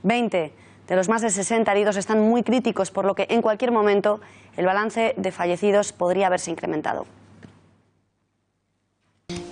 20 de los más de 60 heridos están muy críticos, por lo que en cualquier momento el balance de fallecidos podría haberse incrementado.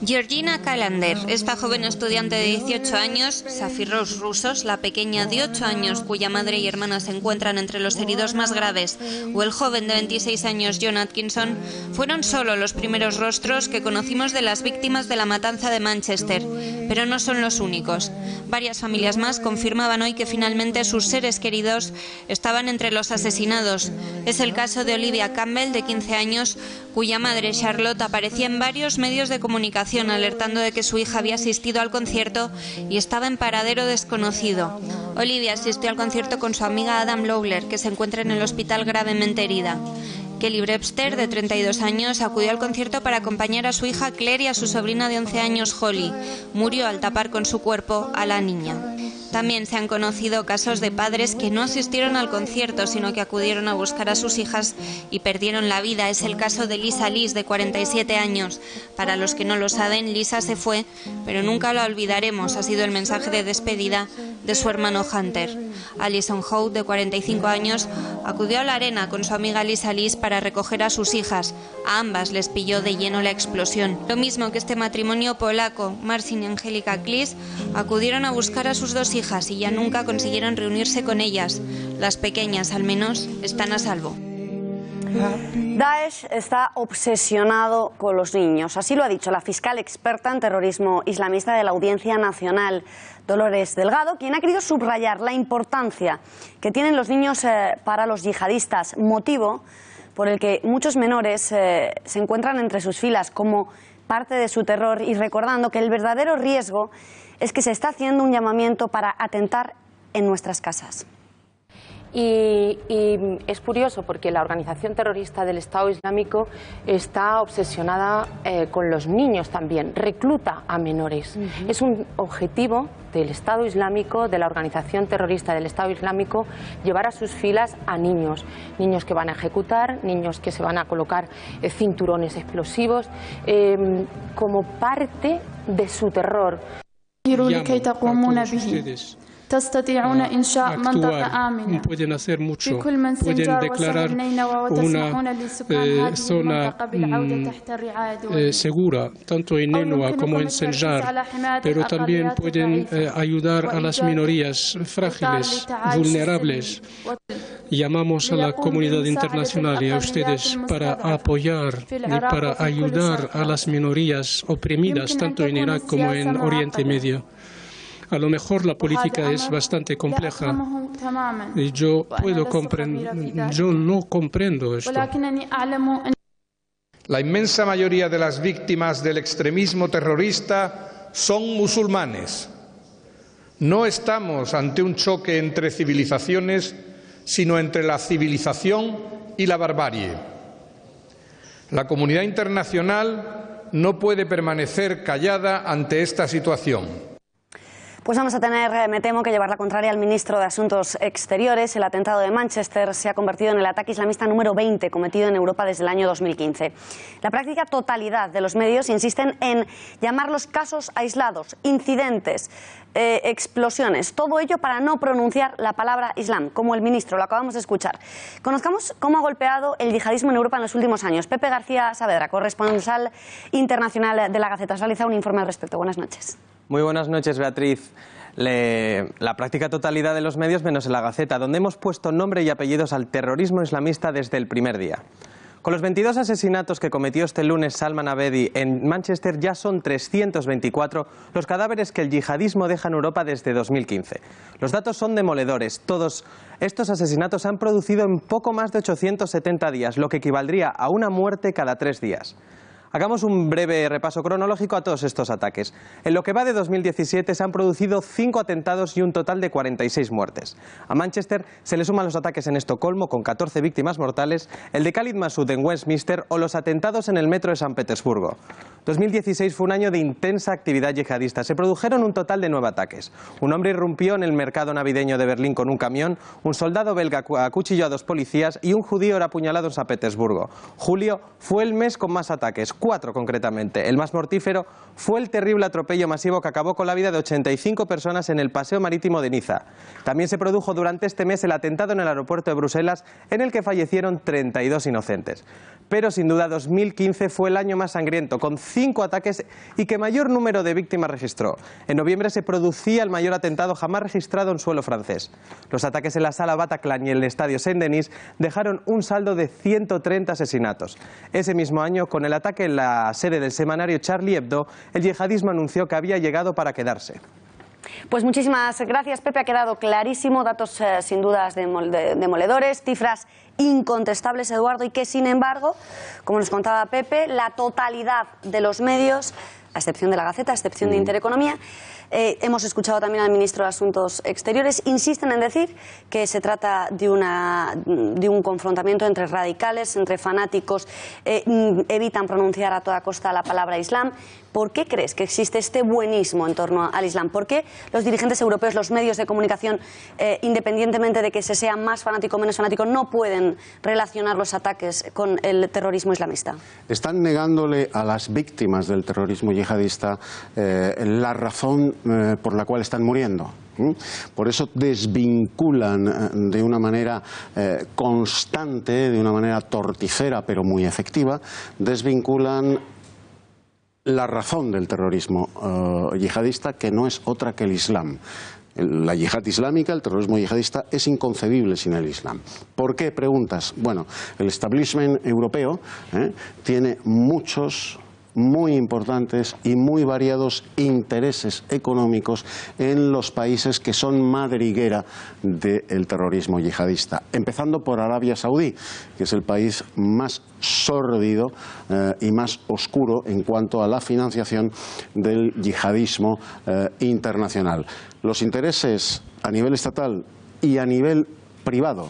Georgina Kalander, esta joven estudiante de 18 años, Safiros Rusos, la pequeña de 8 años cuya madre y hermana se encuentran entre los heridos más graves, o el joven de 26 años John Atkinson, fueron solo los primeros rostros que conocimos de las víctimas de la matanza de Manchester, pero no son los únicos. Varias familias más confirmaban hoy que finalmente sus seres queridos estaban entre los asesinados. Es el caso de Olivia Campbell, de 15 años, cuya madre Charlotte aparecía en varios medios de comunicación alertando de que su hija había asistido al concierto y estaba en paradero desconocido. Olivia asistió al concierto con su amiga Adam Lawler, que se encuentra en el hospital gravemente herida. Kelly Brewster, de 32 años, acudió al concierto para acompañar a su hija Claire y a su sobrina de 11 años, Holly. Murió al tapar con su cuerpo a la niña. También se han conocido casos de padres que no asistieron al concierto, sino que acudieron a buscar a sus hijas y perdieron la vida. Es el caso de Lisa Lis, de 47 años. Para los que no lo saben, Lisa se fue, pero nunca la olvidaremos. Ha sido el mensaje de despedida de su hermano Hunter. Alison Howe, de 45 años, acudió a la arena con su amiga Lisa Lis para recoger a sus hijas. A ambas les pilló de lleno la explosión. Lo mismo que este matrimonio polaco, Marcin y Angélica Klis, acudieron a buscar a sus dos hijas y ya nunca consiguieron reunirse con ellas. Las pequeñas, al menos, están a salvo. Daesh está obsesionado con los niños. Así lo ha dicho la fiscal experta en terrorismo islamista de la Audiencia Nacional, Dolores Delgado, quien ha querido subrayar la importancia que tienen los niños para los yihadistas, motivo por el que muchos menores se encuentran entre sus filas como parte de su terror, y recordando que el verdadero riesgo es que se está haciendo un llamamiento para atentar en nuestras casas. Y es curioso porque la organización terrorista del Estado Islámico está obsesionada con los niños también, recluta a menores. Es un objetivo del Estado Islámico, de la organización terrorista del Estado Islámico, llevar a sus filas a niños, niños que van a ejecutar, niños que se van a colocar cinturones explosivos, como parte de su terror. تستطيعون إنشاء منطقة آمنة في كل منسنجر وتسمحون لسكان هذه المنطقة بالعودة تحت الرعاية الدولية. segura, tanto en Nenua como en Senjar, pero también pueden ayudar a las minorías frágiles, vulnerables. Llamamos a la comunidad internacional y a ustedes para apoyar y para ayudar a las minorías oprimidas, tanto en Irak como en Oriente Medio. A lo mejor la política es bastante compleja y yo no comprendo esto. La inmensa mayoría de las víctimas del extremismo terrorista son musulmanes. No estamos ante un choque entre civilizaciones, sino entre la civilización y la barbarie. La comunidad internacional no puede permanecer callada ante esta situación. Pues vamos a tener, me temo, que llevar la contraria al ministro de Asuntos Exteriores. El atentado de Manchester se ha convertido en el ataque islamista número 20 cometido en Europa desde el año 2015. La práctica totalidad de los medios insisten en llamar los casos aislados, incidentes, explosiones, todo ello para no pronunciar la palabra Islam, como el ministro, lo acabamos de escuchar. Conozcamos cómo ha golpeado el yihadismo en Europa en los últimos años. Pepe García Saavedra, corresponsal internacional de La Gaceta, ha realizado un informe al respecto. Buenas noches. Muy buenas noches, Beatriz. La práctica totalidad de los medios, menos en La Gaceta, donde hemos puesto nombre y apellidos al terrorismo islamista desde el primer día. Con los 22 asesinatos que cometió este lunes Salman Abedi en Manchester, ya son 324 los cadáveres que el yihadismo deja en Europa desde 2015. Los datos son demoledores. Todos estos asesinatos se han producido en poco más de 870 días, lo que equivaldría a una muerte cada 3 días. Hagamos un breve repaso cronológico a todos estos ataques. En lo que va de 2017 se han producido 5 atentados y un total de 46 muertes. A Manchester se le suman los ataques en Estocolmo con 14 víctimas mortales, el de Khalid Masood en Westminster o los atentados en el metro de San Petersburgo. 2016 fue un año de intensa actividad yihadista. Se produjeron un total de 9 ataques. Un hombre irrumpió en el mercado navideño de Berlín con un camión, un soldado belga acuchilló a 2 policías y un judío era apuñalado en San Petersburgo. Julio fue el mes con más ataques, 4 concretamente. El más mortífero fue el terrible atropello masivo que acabó con la vida de 85 personas en el paseo marítimo de Niza. También se produjo durante este mes el atentado en el aeropuerto de Bruselas, en el que fallecieron 32 inocentes. Pero sin duda 2015 fue el año más sangriento, con 5 ataques y que mayor número de víctimas registró. En noviembre se producía el mayor atentado jamás registrado en suelo francés. Los ataques en la sala Bataclan y en el estadio Saint-Denis dejaron un saldo de 130 asesinatos. Ese mismo año, con el ataque en la sede del semanario Charlie Hebdo, el yihadismo anunció que había llegado para quedarse. Pues muchísimas gracias, Pepe, ha quedado clarísimo, datos sin dudas demoledores, cifras incontestables, Eduardo, y que sin embargo, como nos contaba Pepe, la totalidad de los medios a excepción de la Gaceta, a excepción de Intereconomía. Hemos escuchado también al ministro de Asuntos Exteriores. Insisten en decir que se trata de un confrontamiento entre radicales, entre fanáticos. Evitan pronunciar a toda costa la palabra Islam. ¿Por qué crees que existe este buenismo en torno al Islam? ¿Por qué los dirigentes europeos, los medios de comunicación, independientemente de que se sea más fanático o menos fanático, no pueden relacionar los ataques con el terrorismo islamista? Están negándole a las víctimas del terrorismo yihadista la razón por la cual están muriendo. Por eso desvinculan de una manera constante, de una manera torticera pero muy efectiva, desvinculan la razón del terrorismo yihadista, que no es otra que el Islam. La yihad islámica, el terrorismo yihadista, es inconcebible sin el Islam. ¿Por qué? Preguntas. Bueno, el establishment europeo tiene muchos, muy importantes y muy variados intereses económicos en los países que son madriguera del terrorismo yihadista, empezando por Arabia Saudí, que es el país más sórdido y más oscuro en cuanto a la financiación del yihadismo internacional. Los intereses a nivel estatal y a nivel privado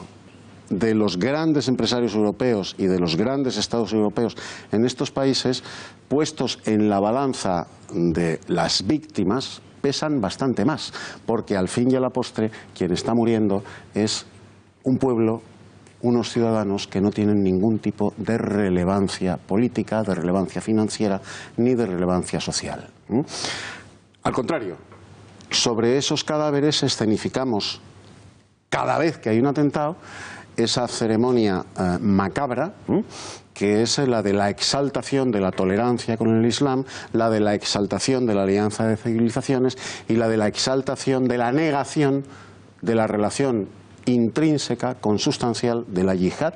de los grandes empresarios europeos y de los grandes estados europeos en estos países, puestos en la balanza de las víctimas, pesan bastante más, porque al fin y a la postre quien está muriendo es un pueblo, unos ciudadanos que no tienen ningún tipo de relevancia política, de relevancia financiera ni de relevancia social. Al contrario, sobre esos cadáveres escenificamos cada vez que hay un atentado esa ceremonia macabra, que es la de la exaltación de la tolerancia con el Islam, la de la exaltación de la alianza de civilizaciones y la de la exaltación de la negación de la relación intrínseca, consustancial de la yihad,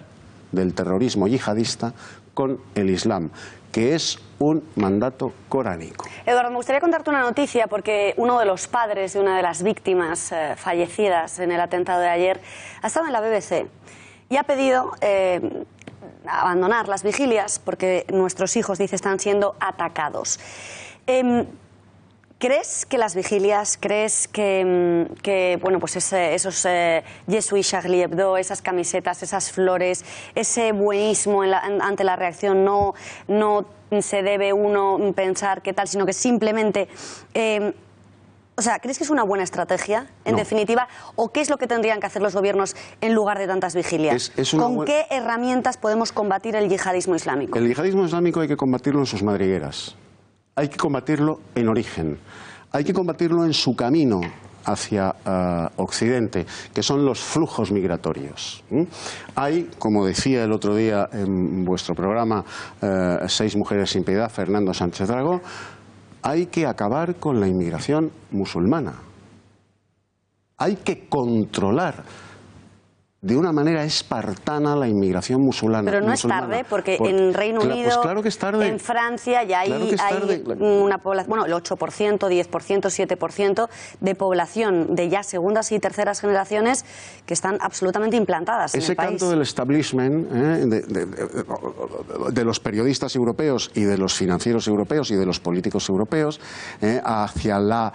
del terrorismo yihadista con el Islam, que es un mandato coránico. Eduardo, me gustaría contarte una noticia, porque uno de los padres de una de las víctimas fallecidas en el atentado de ayer ha estado en la BBC y ha pedido abandonar las vigilias porque nuestros hijos, dice, están siendo atacados. ¿Crees que las vigilias, crees que bueno, pues esos Jesús y Charlie Hebdo, esas camisetas, esas flores, ese buenismo ante la reacción, no se debe uno pensar qué tal, sino que simplemente... o sea, ¿crees que es una buena estrategia, en definitiva? ¿O qué es lo que tendrían que hacer los gobiernos en lugar de tantas vigilias? ¿Con qué herramientas podemos combatir el yihadismo islámico? El yihadismo islámico hay que combatirlo en sus madrigueras. Hay que combatirlo en origen, hay que combatirlo en su camino hacia Occidente, que son los flujos migratorios. Hay, como decía el otro día en vuestro programa 6 mujeres sin piedad, Fernando Sánchez Dragó, hay que acabar con la inmigración musulmana. Hay que controlar de una manera espartana la inmigración musulmana. Pero no es tarde, porque en Reino Unido, pues claro que es tarde. En Francia ya hay una población, bueno, el 8%, 10%, 7% de población de ya segundas y terceras generaciones que están absolutamente implantadas en el país. Ese canto del establishment, de los periodistas europeos y de los financieros europeos y de los políticos europeos, hacia la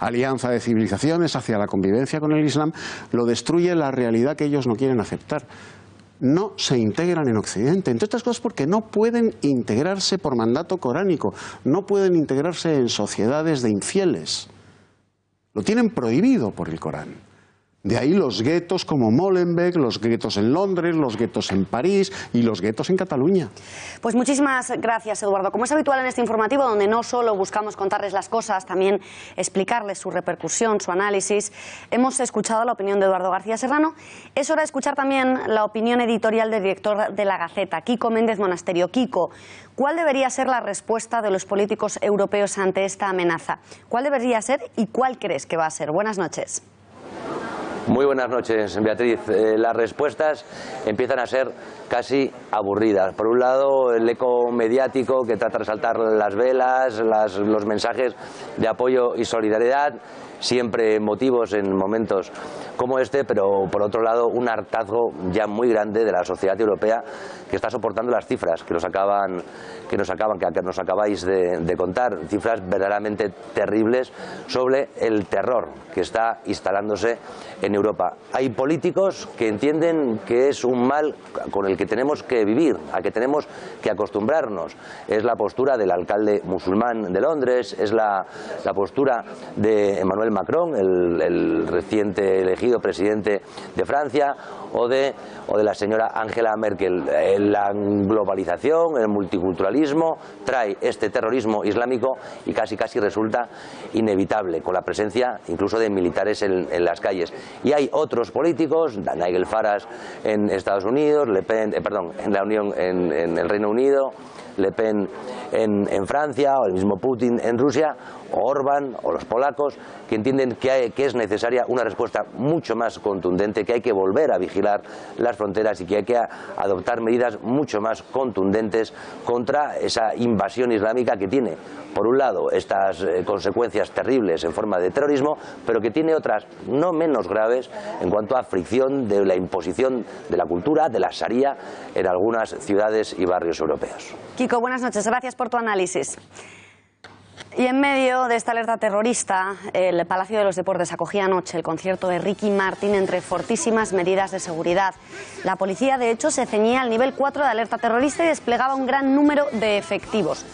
alianza de civilizaciones, hacia la convivencia con el Islam, lo destruye la realidad que ellos no quieren aceptar. No se integran en Occidente, entre otras cosas porque no pueden integrarse por mandato coránico, no pueden integrarse en sociedades de infieles. Lo tienen prohibido por el Corán. De ahí los guetos como Molenbeek, los guetos en Londres, los guetos en París y los guetos en Cataluña. Pues muchísimas gracias, Eduardo. Como es habitual en este informativo, donde no solo buscamos contarles las cosas, también explicarles su repercusión, su análisis, hemos escuchado la opinión de Eduardo García Serrano. Es hora de escuchar también la opinión editorial del director de La Gaceta, Kiko Méndez Monasterio. Kiko, ¿cuál debería ser la respuesta de los políticos europeos ante esta amenaza? ¿Cuál debería ser y cuál crees que va a ser? Buenas noches. Muy buenas noches, Beatriz. Las respuestas empiezan a ser casi aburridas. Por un lado, el eco mediático que trata de resaltar las velas, los mensajes de apoyo y solidaridad, siempre emotivos en momentos como este, pero por otro lado un hartazgo ya muy grande de la sociedad europea que está soportando las cifras que nos acabáis de contar, cifras verdaderamente terribles sobre el terror que está instalándose en Europa. Hay políticos que entienden que es un mal con el que tenemos que vivir, a que tenemos que acostumbrarnos. Es la postura del alcalde musulmán de Londres, es la postura de Emmanuel Macron, el reciente elegido presidente de Francia, o de la señora Angela Merkel. La globalización, el multiculturalismo trae este terrorismo islámico y casi resulta inevitable, con la presencia incluso de militares en las calles. Y hay otros políticos, Nigel Farage en Estados Unidos, en la Unión en el Reino Unido, Le Pen en Francia, o el mismo Putin en Rusia, o Orbán, o los polacos, que entienden que es necesaria una respuesta mucho más contundente, que hay que volver a vigilar las fronteras y que hay que adoptar medidas mucho más contundentes contra esa invasión islámica que tiene, por un lado, estas consecuencias terribles en forma de terrorismo, pero que tiene otras no menos graves en cuanto a fricción de la imposición de la cultura, de la Sharia, en algunas ciudades y barrios europeos. Kiko, buenas noches. Gracias por tu análisis. Y en medio de esta alerta terrorista, el Palacio de los Deportes acogía anoche el concierto de Ricky Martin entre fortísimas medidas de seguridad. La policía, de hecho, se ceñía al nivel 4 de alerta terrorista y desplegaba un gran número de efectivos.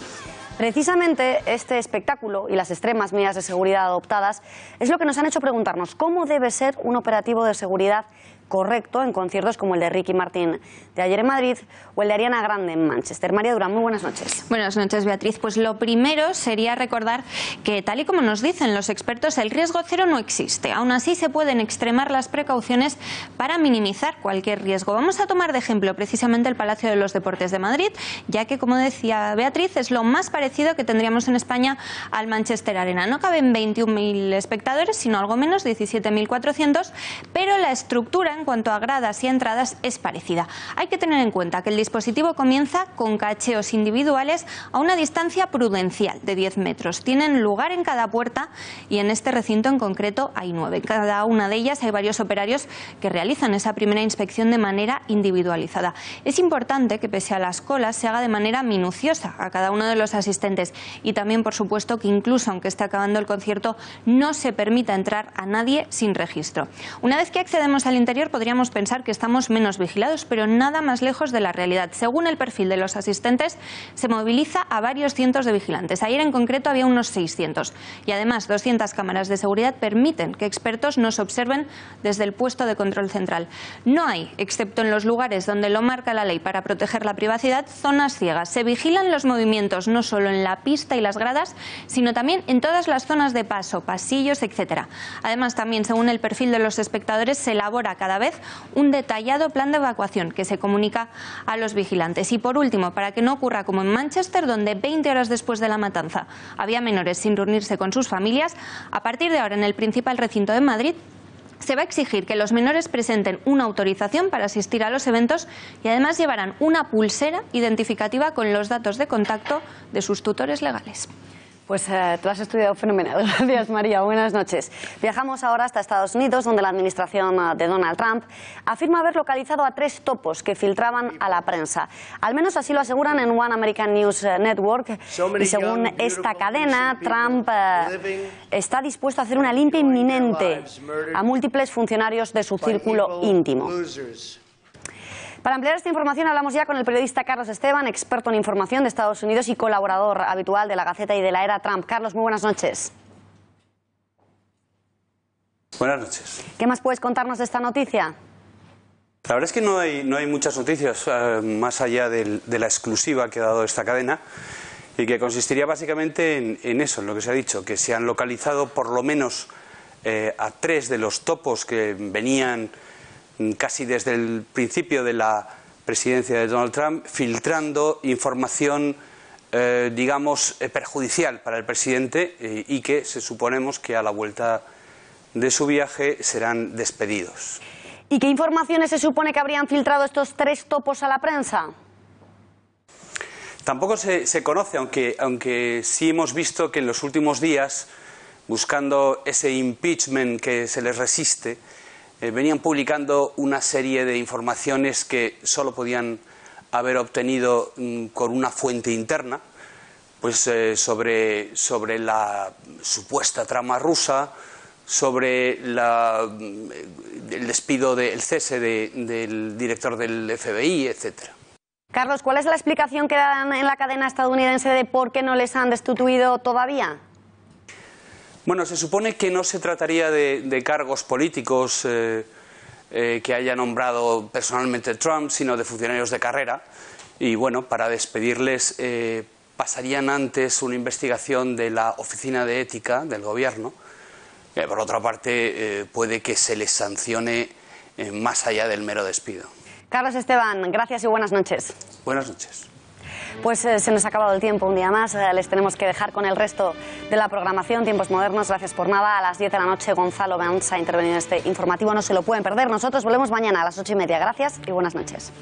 Precisamente este espectáculo y las extremas medidas de seguridad adoptadas es lo que nos han hecho preguntarnos cómo debe ser un operativo de seguridad correcto en conciertos como el de Ricky Martin de ayer en Madrid o el de Ariana Grande en Manchester. María Durán, muy buenas noches. Buenas noches, Beatriz. Pues lo primero sería recordar que, tal y como nos dicen los expertos, el riesgo cero no existe. Aún así, se pueden extremar las precauciones para minimizar cualquier riesgo. Vamos a tomar de ejemplo precisamente el Palacio de los Deportes de Madrid, ya que, como decía Beatriz, es lo más parecido que tendríamos en España al Manchester Arena. No caben 21.000 espectadores, sino algo menos, 17.400, pero la estructura en cuanto a gradas y entradas es parecida. Hay que tener en cuenta que el dispositivo comienza con cacheos individuales a una distancia prudencial de 10 metros. Tienen lugar en cada puerta y en este recinto en concreto hay 9. En cada una de ellas hay varios operarios que realizan esa primera inspección de manera individualizada. Es importante que, pese a las colas, se haga de manera minuciosa a cada uno de los asistentes y también, por supuesto, que incluso aunque esté acabando el concierto, no se permita entrar a nadie sin registro. Una vez que accedemos al interior, podríamos pensar que estamos menos vigilados, pero nada más lejos de la realidad. Según el perfil de los asistentes, se moviliza a varios cientos de vigilantes. Ayer en concreto había unos 600. Y además, 200 cámaras de seguridad permiten que expertos nos observen desde el puesto de control central. No hay, excepto en los lugares donde lo marca la ley para proteger la privacidad, zonas ciegas. Se vigilan los movimientos no solo en la pista y las gradas, sino también en todas las zonas de paso, pasillos, etc. Además, también, según el perfil de los espectadores, se elabora cada vez un detallado plan de evacuación que se comunica a los vigilantes. Y por último, para que no ocurra como en Manchester, donde 20 horas después de la matanza había menores sin reunirse con sus familias, a partir de ahora en el principal recinto de Madrid se va a exigir que los menores presenten una autorización para asistir a los eventos y además llevarán una pulsera identificativa con los datos de contacto de sus tutores legales. Pues tú has estudiado fenomenal. Gracias, María. Buenas noches. Viajamos ahora hasta Estados Unidos, donde la administración de Donald Trump afirma haber localizado a 3 topos que filtraban a la prensa. Al menos así lo aseguran en One American News Network. Y según esta cadena, Trump está dispuesto a hacer una limpia inminente a múltiples funcionarios de su círculo íntimo. Para ampliar esta información hablamos ya con el periodista Carlos Esteban, experto en información de Estados Unidos y colaborador habitual de La Gaceta y de la Era Trump. Carlos, muy buenas noches. Buenas noches. ¿Qué más puedes contarnos de esta noticia? La verdad es que no hay muchas noticias más allá de la exclusiva que ha dado esta cadena y que consistiría básicamente en eso, en lo que se ha dicho, que se han localizado por lo menos a 3 de los topos que venían casi desde el principio de la presidencia de Donald Trump, filtrando información, digamos, perjudicial para el presidente y que suponemos que a la vuelta de su viaje serán despedidos. ¿Y qué informaciones se supone que habrían filtrado estos 3 topos a la prensa? Tampoco se conoce, aunque sí hemos visto que en los últimos días, buscando ese impeachment que se les resiste, venían publicando una serie de informaciones que solo podían haber obtenido con una fuente interna, pues sobre la supuesta trama rusa, sobre el despido, el cese del director del FBI, etcétera. Carlos, ¿cuál es la explicación que dan en la cadena estadounidense de por qué no les han destituido todavía? Bueno, se supone que no se trataría de cargos políticos que haya nombrado personalmente Trump, sino de funcionarios de carrera. Y bueno, para despedirles pasarían antes una investigación de la Oficina de Ética del Gobierno. Por otra parte, puede que se les sancione más allá del mero despido. Carlos Esteban, gracias y buenas noches. Buenas noches. Pues se nos ha acabado el tiempo un día más, les tenemos que dejar con el resto de la programación. Tiempos Modernos, gracias por nada. A las 10 de la noche Gonzalo Bens ha intervenido en este informativo, no se lo pueden perder. Nosotros volvemos mañana a las 8:30. Gracias y buenas noches.